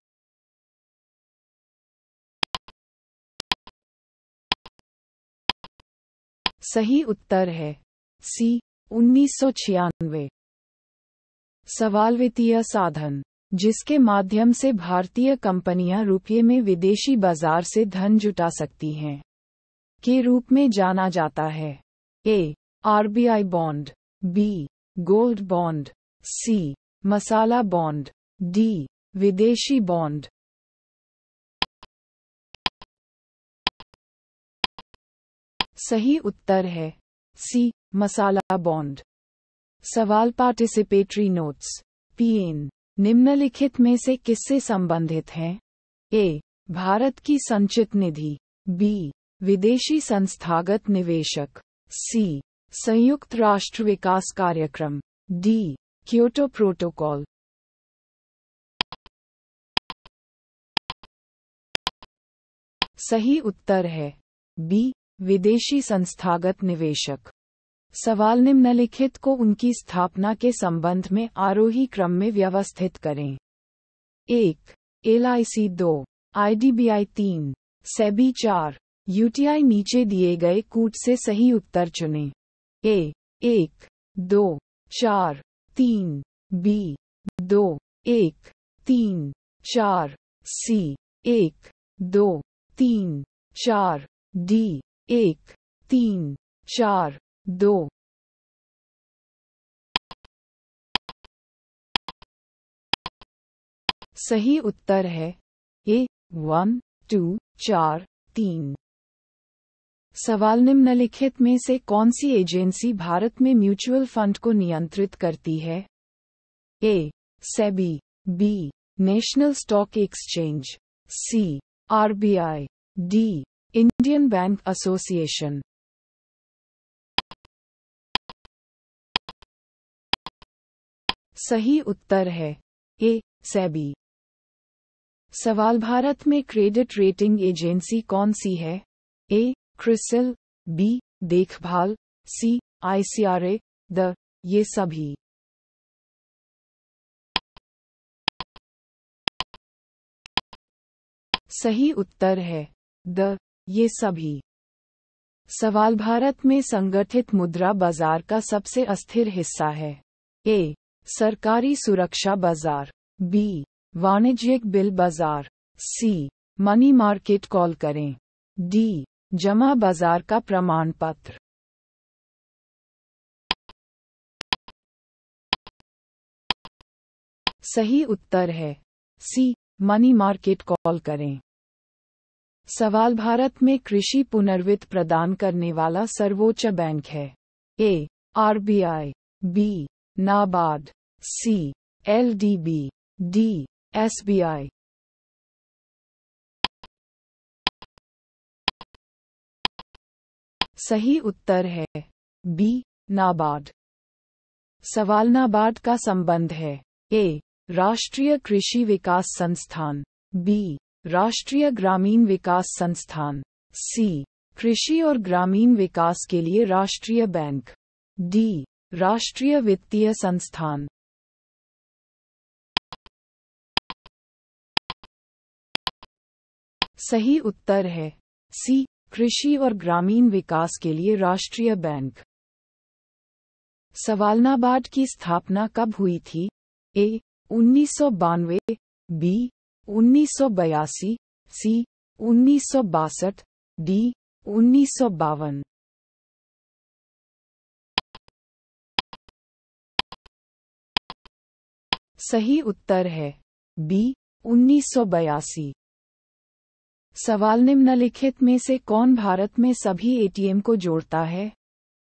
सही उत्तर है सी. 1996। सवाल वित्तीय साधन जिसके माध्यम से भारतीय कंपनियां रुपये में विदेशी बाजार से धन जुटा सकती हैं के रूप में जाना जाता है? A. RBI bond, B. Gold bond, C. Masala bond, D. विदेशी बॉन्ड। सही उत्तर है सी. मसाला बॉन्ड। सवाल पार्टिसिपेटरी नोट्स पीएन निम्नलिखित में से किससे संबंधित हैं? ए. भारत की संचित निधि, बी. विदेशी संस्थागत निवेशक, सी. संयुक्त राष्ट्र विकास कार्यक्रम, डी. Kyoto protocol. सही उत्तर है बी विदेशी संस्थागत निवेशक। सवाल निम्नलिखित को उनकी स्थापना के संबंध में आरोही क्रम में व्यवस्थित करें। 1. LIC 2, IDBI 3, SEBI 4, UTI। नीचे दिए गए कूट से सही उत्तर चुनें। A 1, 2, 4, 3, B 2, 1, 3, 4, C 1, 2, 3, 4, D 1, 3, 4, 2। सही उत्तर है A 1, 2, 4, 3। सवाल निम्नलिखित में से कौन सी एजेंसी भारत में म्यूचुअल फंड को नियंत्रित करती है? A SEBI, B national stock exchange, C RBI, D Indian bank association. सही उत्तर है A सेबी। सवाल भारत में क्रेडिट रेटिंग एजेंसी कौन सी है? A क्रिसिल, B देखभाल, C ICRA, D ये सभी। सही उत्तर है D ये सभी। सवाल भारत में संगठित मुद्रा बाजार का सबसे अस्थिर हिस्सा है? A सरकारी सुरक्षा बाजार, B वाणिज्यिक बिल बाजार, C मनी मार्केट कॉल करें, D जमा बाजार का प्रमाण पत्र। सही उत्तर है C मनी मार्केट कॉल करें। सवाल भारत में कृषि पुनर्वित्त प्रदान करने वाला सर्वोच्च बैंक है? A RBI, B NABARD, C LDB, D SBI। सही उत्तर है B नाबार्ड। सवाल नाबार्ड का संबंध है? A राष्ट्रीय कृषि विकास संस्थान, B राष्ट्रीय ग्रामीण विकास संस्थान, C कृषि और ग्रामीण विकास के लिए राष्ट्रीय बैंक, D राष्ट्रीय वित्तीय संस्थान। सही उत्तर है C कृषि और ग्रामीण विकास के लिए राष्ट्रीय बैंक। सवाल नाबार्ड की स्थापना कब हुई थी? A 1992, B 1982, C 1962, D 1952। सही उत्तर है B 1982। सवाल निम्नलिखित में से कौन भारत में सभी एटीएम को जोड़ता है?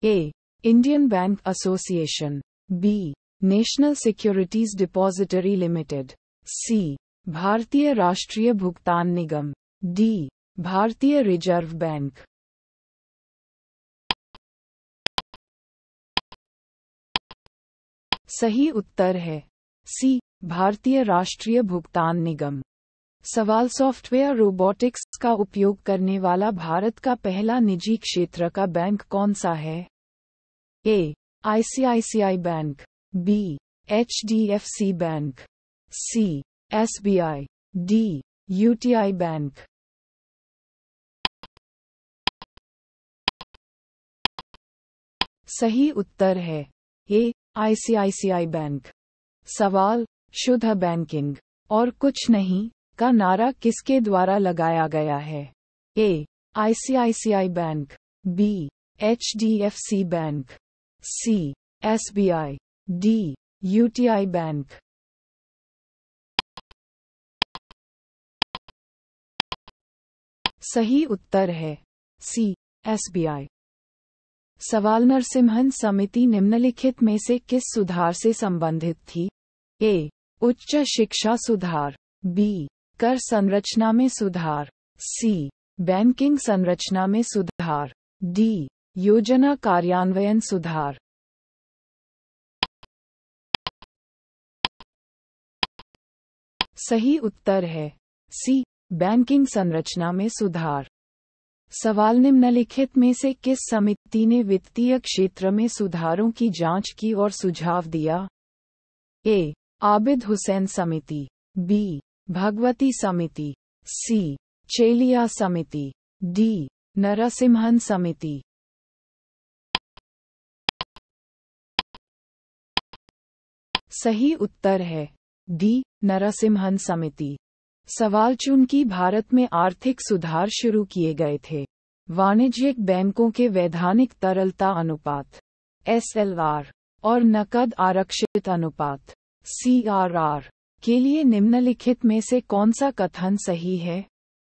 A Indian bank association, B national securities depository limited, C भारतीय राष्ट्रीय भुगतान निगम, D भारतीय रिजर्व बैंक। सही उत्तर है C भारतीय राष्ट्रीय भुगतान निगम। सवाल सॉफ्टवेयर रोबोटिक्स का उपयोग करने वाला भारत का पहला निजी क्षेत्र का बैंक कौन सा है? A ICICI bank, B HDFC bank, C SBI, D UTI bank. सही उत्तर है A ICICI बैंक। सवाल शुद्ध बैंकिंग और कुछ नहीं का नारा किसके द्वारा लगाया गया है? A ICICI bank, B HDFC bank, C SBI, D UTI bank. सही उत्तर है C SBI। सवाल नरसिम्हन समिति निम्नलिखित में से किस सुधार से संबंधित थी? A उच्च शिक्षा सुधार, B कर संरचना में सुधार, C बैंकिंग संरचना में सुधार, D योजना कार्यान्वयन सुधार। सही उत्तर है C बैंकिंग संरचना में सुधार। सवाल निम्नलिखित में से किस समिति ने वित्तीय क्षेत्र में सुधारों की जांच की और सुझाव दिया? ए. आबिद हुसैन समिति, बी. भगवती समिति, सी. चेलिया समिति, डी. नरसिम्हन समिति। सही उत्तर है डी. नरसिम्हन समिति। सवाल चूंकि भारत में आर्थिक सुधार शुरू किए गए थे, वाणिज्यिक बैंकों के वैधानिक तरलता अनुपात SLR और नकद आरक्षित अनुपात CRR के लिए निम्नलिखित में से कौन सा कथन सही है?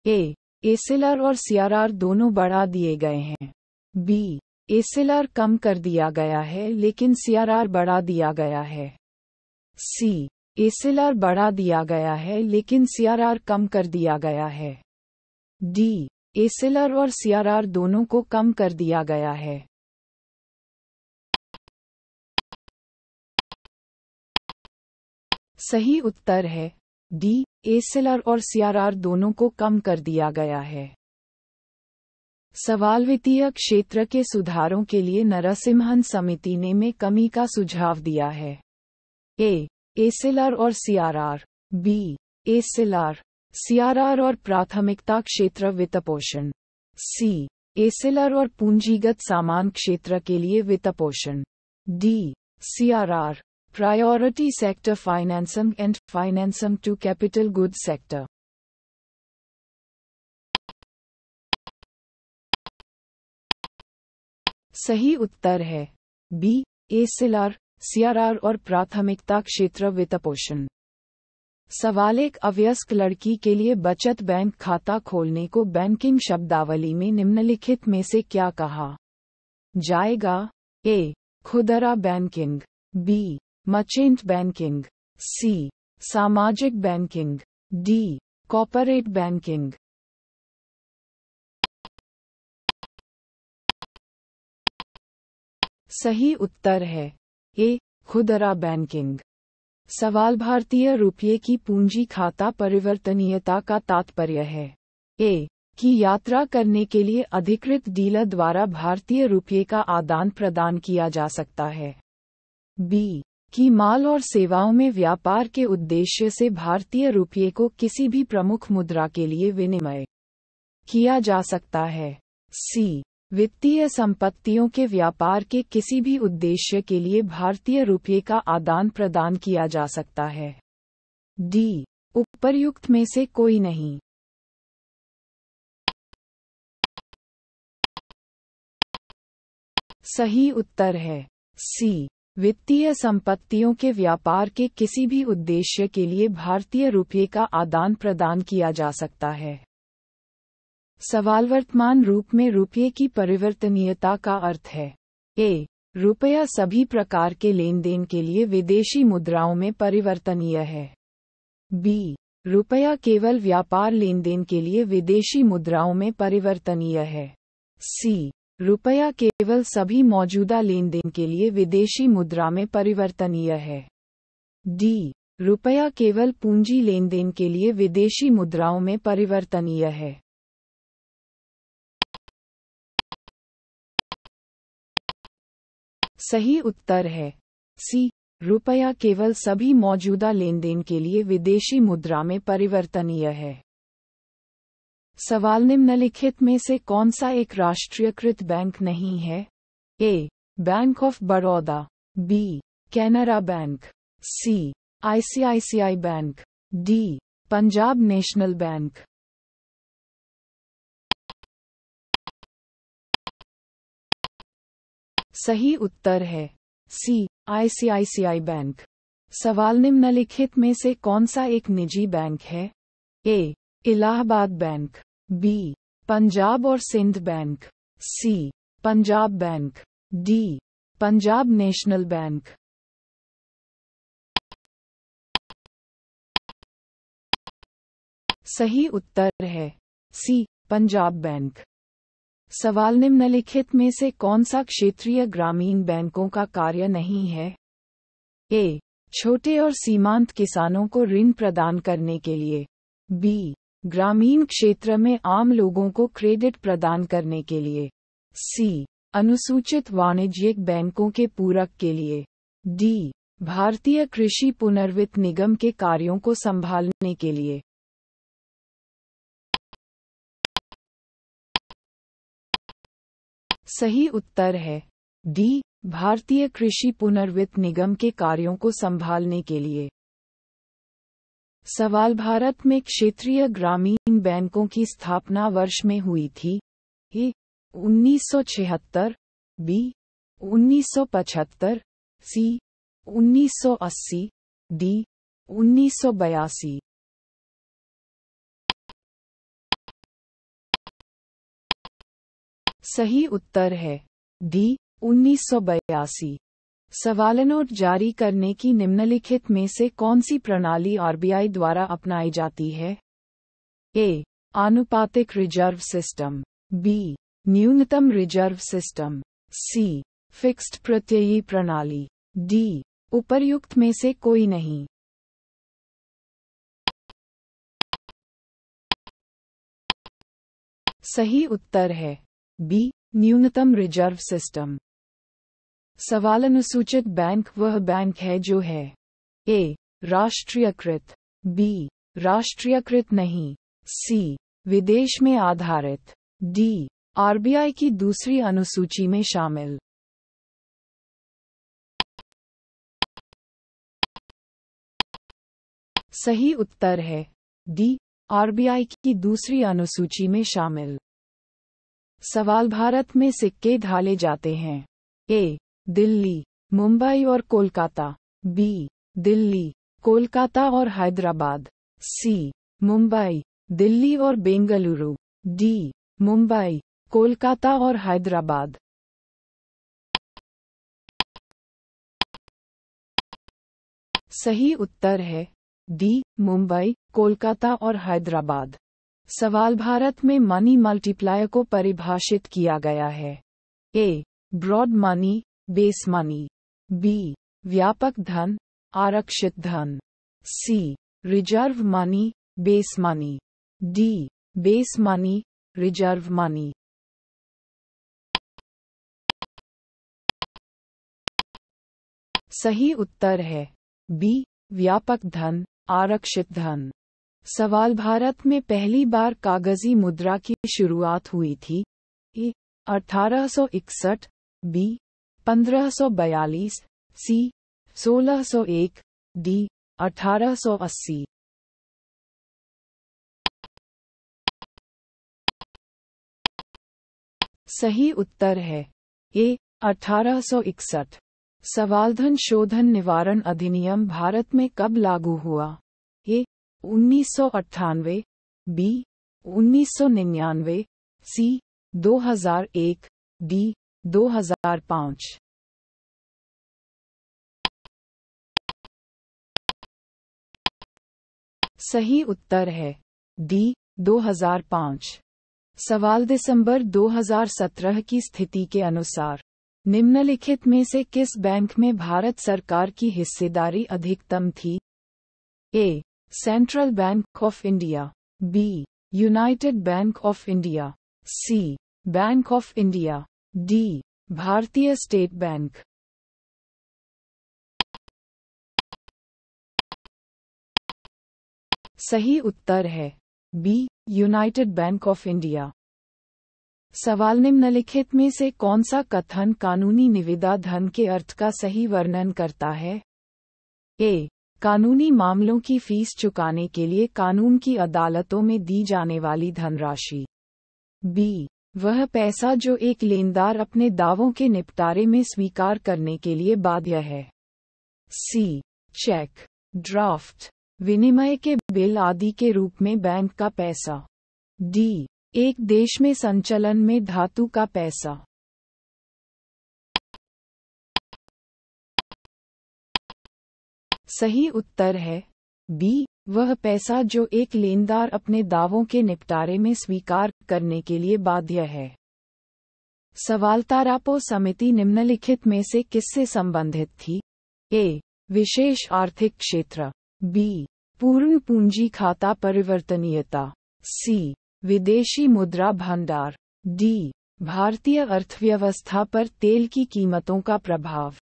ए. SLR और CRR दोनों बढ़ा दिए गए हैं। बी. SLR कम कर दिया गया है लेकिन CRR बढ़ा दिया गया है। सी. SLR बढ़ा दिया गया है लेकिन CRR कम कर दिया गया है। डी. SLR और CRR दोनों को कम कर दिया गया है। सही उत्तर है डी. SLR और CRR दोनों को कम कर दिया गया है। सवाल वित्तीय क्षेत्र के सुधारों के लिए नरसिम्हन समिति ने में कमी का सुझाव दिया है। ए. SLR और CRR, बी. SLR, CRR और प्राथमिकता क्षेत्र वित्तपोषण, सी. SLR और पूंजीगत सामान क्षेत्र के लिए वित्तपोषण, D. CRR, priority sector financing and financing to capital goods sector. सही उत्तर है बी. SLR, CRR और प्राथमिकता क्षेत्र वित्तपोषण। सवाल एक अवयस्क लड़की के लिए बचत बैंक खाता खोलने को बैंकिंग शब्दावली में निम्नलिखित में से क्या कहा जाएगा? ए. खुदरा बैंकिंग, बी. मर्चेंट बैंकिंग, सी. सामाजिक बैंकिंग, डी. Corporate banking. सही उत्तर है ए. खुदरा बैंकिंग। सवाल भारतीय रुपये की पूंजी खाता परिवर्तनीयता का तात्पर्य है। ए. की यात्रा करने के लिए अधिकृत डीलर द्वारा भारतीय रुपये का आदान प्रदान किया जा सकता है। बी. की माल और सेवाओं में व्यापार के उद्देश्य से भारतीय रुपये को किसी भी प्रमुख मुद्रा के लिए विनिमय किया जा सकता है। सी. वित्तीय संपत्तियों के व्यापार के किसी भी उद्देश्य के लिए भारतीय रुपये का आदान प्रदान किया जा सकता है। डी. उपर्युक्त में से कोई नहीं। सही उत्तर है सी. वित्तीय संपत्तियों के व्यापार के किसी भी उद्देश्य के लिए भारतीय रुपये का आदान प्रदान किया जा सकता है। सवाल वर्तमान रूप में रुपये की परिवर्तनीयता का अर्थ है। ए. रुपया सभी प्रकार के लेन देन के लिए विदेशी मुद्राओं में परिवर्तनीय है। बी. रुपया केवल व्यापार लेन देन के लिए विदेशी मुद्राओं में परिवर्तनीय है। सी. रुपया केवल सभी मौजूदा लेन देन के लिए विदेशी मुद्रा में परिवर्तनीय है। डी. रुपया केवल पूंजी लेन देन के लिए विदेशी मुद्राओं में परिवर्तनीय है। सही उत्तर है सी. रुपया केवल सभी मौजूदा लेन देन के लिए विदेशी मुद्रा में परिवर्तनीय है। सवाल निम्नलिखित में से कौन सा एक राष्ट्रीयकृत बैंक नहीं है? A. Bank of Baroda, B. Canara bank, C. ICICI bank, D. Punjab national bank. सही उत्तर है सी. ICICI bank. सवाल निम्नलिखित में से कौन सा एक निजी बैंक है? A. Allahabad bank, B. Punjab और Sind bank, C. Punjab bank, D. Punjab national bank. सही उत्तर है सी. पंजाब बैंक। सवाल निम्नलिखित में से कौन सा क्षेत्रीय ग्रामीण बैंकों का कार्य नहीं है? ए. छोटे और सीमांत किसानों को ऋण प्रदान करने के लिए, बी. ग्रामीण क्षेत्र में आम लोगों को क्रेडिट प्रदान करने के लिए। सी, अनुसूचित वाणिज्यिक बैंकों के पूरक के लिए। डी, भारतीय कृषि पुनर्वित्त निगम के कार्यों को संभालने के लिए। सही उत्तर है डी, भारतीय कृषि पुनर्वित्त निगम के कार्यों को संभालने के लिए। सवाल, भारत में क्षेत्रीय ग्रामीण बैंकों की स्थापना वर्ष में हुई थी? ए, 1976, बी, 1975, सी, 1980, डी, 1982। सही उत्तर है डी, 1982। सवाल, नोट जारी करने की निम्नलिखित में से कौन सी प्रणाली आरबीआई द्वारा अपनाई जाती है? ए, आनुपातिक रिजर्व सिस्टम, बी, न्यूनतम रिजर्व सिस्टम, सी, फिक्स्ड प्रत्ययी प्रणाली, डी, उपर्युक्त में से कोई नहीं। सही उत्तर है बी, न्यूनतम रिजर्व सिस्टम। सवाल, अनुसूचित बैंक वह बैंक है जो है ए, राष्ट्रीयकृत, बी, राष्ट्रीयकृत नहीं, सी, विदेश में आधारित, डी, आरबीआई की दूसरी अनुसूची में शामिल। सही उत्तर है डी, आरबीआई की दूसरी अनुसूची में शामिल। सवाल, भारत में सिक्के ढाले जाते हैं? ए, दिल्ली, मुंबई और कोलकाता, बी, दिल्ली, कोलकाता और हैदराबाद, सी, मुंबई, दिल्ली और बेंगलुरु, डी, मुंबई, कोलकाता और हैदराबाद। सही उत्तर है डी, मुंबई, कोलकाता और हैदराबाद। सवाल, भारत में मनी मल्टीप्लायर को परिभाषित किया गया है? A, broad money, base money, B, व्यापक धन, आरक्षित धन, C, reserve money, base money, D, base money, reserve money. सही उत्तर है बी, व्यापक धन, आरक्षित धन। सवाल, भारत में पहली बार कागजी मुद्रा की शुरुआत हुई थी? ए, 1861, बी, 1542, सी, 1601, डी, 1880। सही उत्तर है ए, 1861। सवाल, धन शोधन निवारण अधिनियम भारत में कब लागू हुआ? ए, 1998, बी, 1999, सी, 2001, डी, 2005। सही उत्तर है डी, 2005। सवाल, दिसंबर 2017 की स्थिति के अनुसार निम्नलिखित में से किस बैंक में भारत सरकार की हिस्सेदारी अधिकतम थी? A, central bank of India, B, united bank of India, C, bank of India, D, भारतीय स्टेट बैंक। सही उत्तर है B, united bank of India. सवाल, निम्नलिखित में से कौन सा कथन कानूनी निविदा धन के अर्थ का सही वर्णन करता है? ए, कानूनी मामलों की फीस चुकाने के लिए कानून की अदालतों में दी जाने वाली धनराशि, बी, वह पैसा जो एक लेनदार अपने दावों के निपटारे में स्वीकार करने के लिए बाध्य है, सी, चेक, ड्राफ्ट, विनिमय के बिल आदि के रूप में बैंक का पैसा, डी, एक देश में संचलन में धातु का पैसा। सही उत्तर है बी, वह पैसा जो एक लेनदार अपने दावों के निपटारे में स्वीकार करने के लिए बाध्य है। सवाल, तारापो समिति निम्नलिखित में से किससे संबंधित थी? ए, विशेष आर्थिक क्षेत्र, बी, पूर्ण पूंजी खाता परिवर्तनीयता, सी विदेशी मुद्रा भंडार, डी भारतीय अर्थव्यवस्था पर तेल की कीमतों का प्रभाव।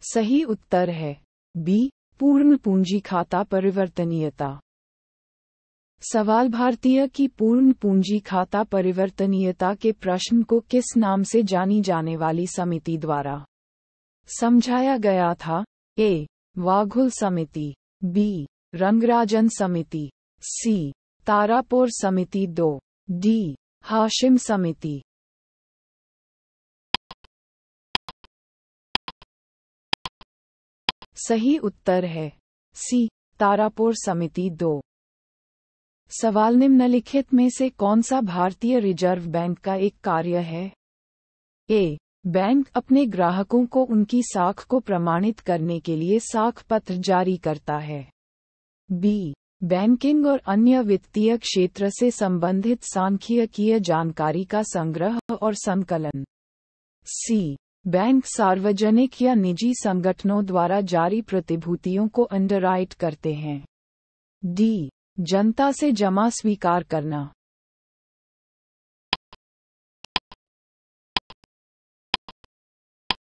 सही उत्तर है बी पूर्ण पूंजी खाता परिवर्तनीयता। सवाल भारतीय की पूर्ण पूंजी खाता परिवर्तनीयता के प्रश्न को किस नाम से जानी जाने वाली समिति द्वारा समझाया गया था? ए वाघुल समिति, बी रंगराजन समिति, सी तारापुर समिति 2, डी हाशिम समिति। सही उत्तर है सी तारापुर समिति 2। सवाल निम्नलिखित में से कौन सा भारतीय रिजर्व बैंक का एक कार्य है? ए बैंक अपने ग्राहकों को उनकी साख को प्रमाणित करने के लिए साख पत्र जारी करता है। बी बैंकिंग और अन्य वित्तीय क्षेत्र से संबंधित सांख्यिकीय जानकारी का संग्रह और संकलन। सी बैंक सार्वजनिक या निजी संगठनों द्वारा जारी प्रतिभूतियों को अंडरराइट करते हैं। डी जनता से जमा स्वीकार करना।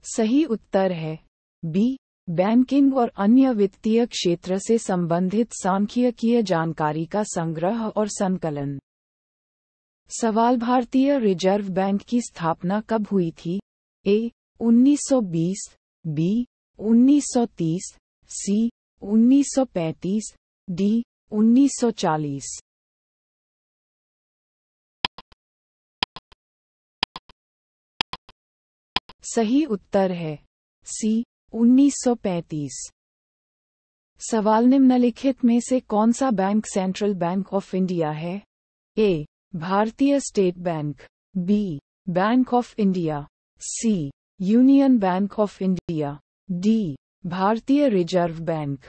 सही उत्तर है बी बैंकिंग और अन्य वित्तीय क्षेत्र से संबंधित सांख्यिकीय जानकारी का संग्रह और संकलन। सवाल भारतीय रिजर्व बैंक की स्थापना कब हुई थी? ए 1920, बी 1930, सी 1935, डी 1940। सही उत्तर है सी 1935। सवाल निम्नलिखित में से कौन सा bank central bank of India है? A Bharatiya state bank, B bank of India, C union bank of India, D Bharatiya reserve bank.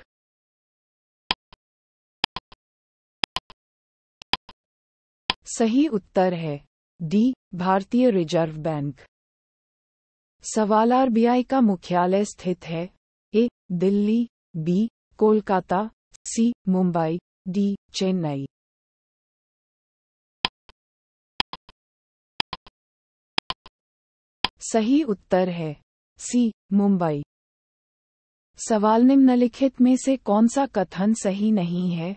सही उत्तर है डी भारतीय रिजर्व बैंक। सवाल आरबीआई का मुख्यालय स्थित है? ए दिल्ली, बी कोलकाता, सी मुंबई, डी चेन्नई। सही उत्तर है सी मुंबई। सवाल निम्नलिखित में से कौन सा कथन सही नहीं है?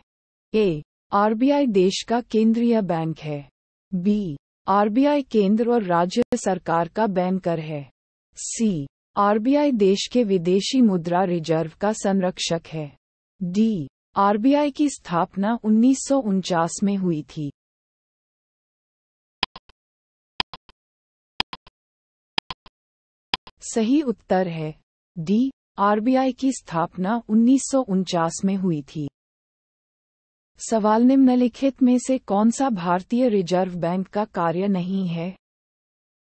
ए आरबीआई देश का केंद्रीय बैंक है, बी आरबीआई केंद्र और राज्य सरकार का बैंकर है, सी आरबीआई देश के विदेशी मुद्रा रिजर्व का संरक्षक है, डी आरबीआई की स्थापना 1949 में हुई थी। सही उत्तर है डी आरबीआई की स्थापना 1949 में हुई थी। सवाल निम्नलिखित में से कौन सा भारतीय रिजर्व बैंक का कार्य नहीं है?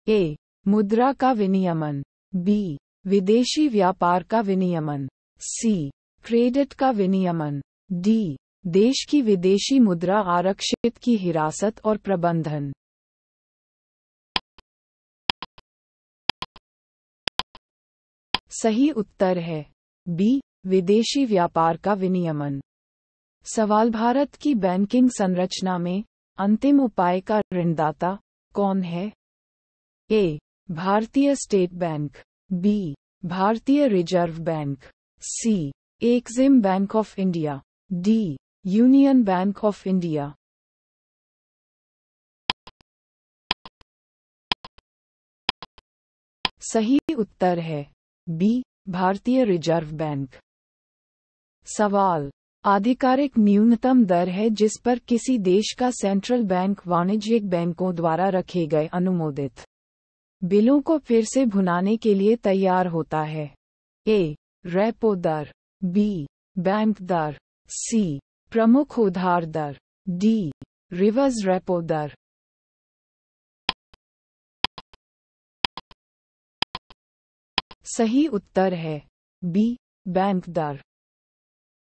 ए मुद्रा का विनियमन, बी विदेशी व्यापार का विनियमन, सी क्रेडिट का विनियमन, डी देश की विदेशी मुद्रा आरक्षित की हिरासत और प्रबंधन। सही उत्तर है बी विदेशी व्यापार का विनियमन। सवाल भारत की बैंकिंग संरचना में अंतिम उपाय का ऋणदाता कौन है? A Bharatiya state bank, B Bharatiya reserve bank, C Exim bank of India, D union bank of India. सही उत्तर है बी भारतीय रिजर्व बैंक। सवाल आधिकारिक न्यूनतम दर है जिस पर किसी देश का सेंट्रल बैंक वाणिज्यिक बैंकों द्वारा रखे गए अनुमोदित बिलों को फिर से भुनाने के लिए तैयार होता है? ए रेपो दर, बी बैंक दर, सी प्रमुख उधार दर, डी रिवर्स रेपो दर। सही उत्तर है बी बैंक दर।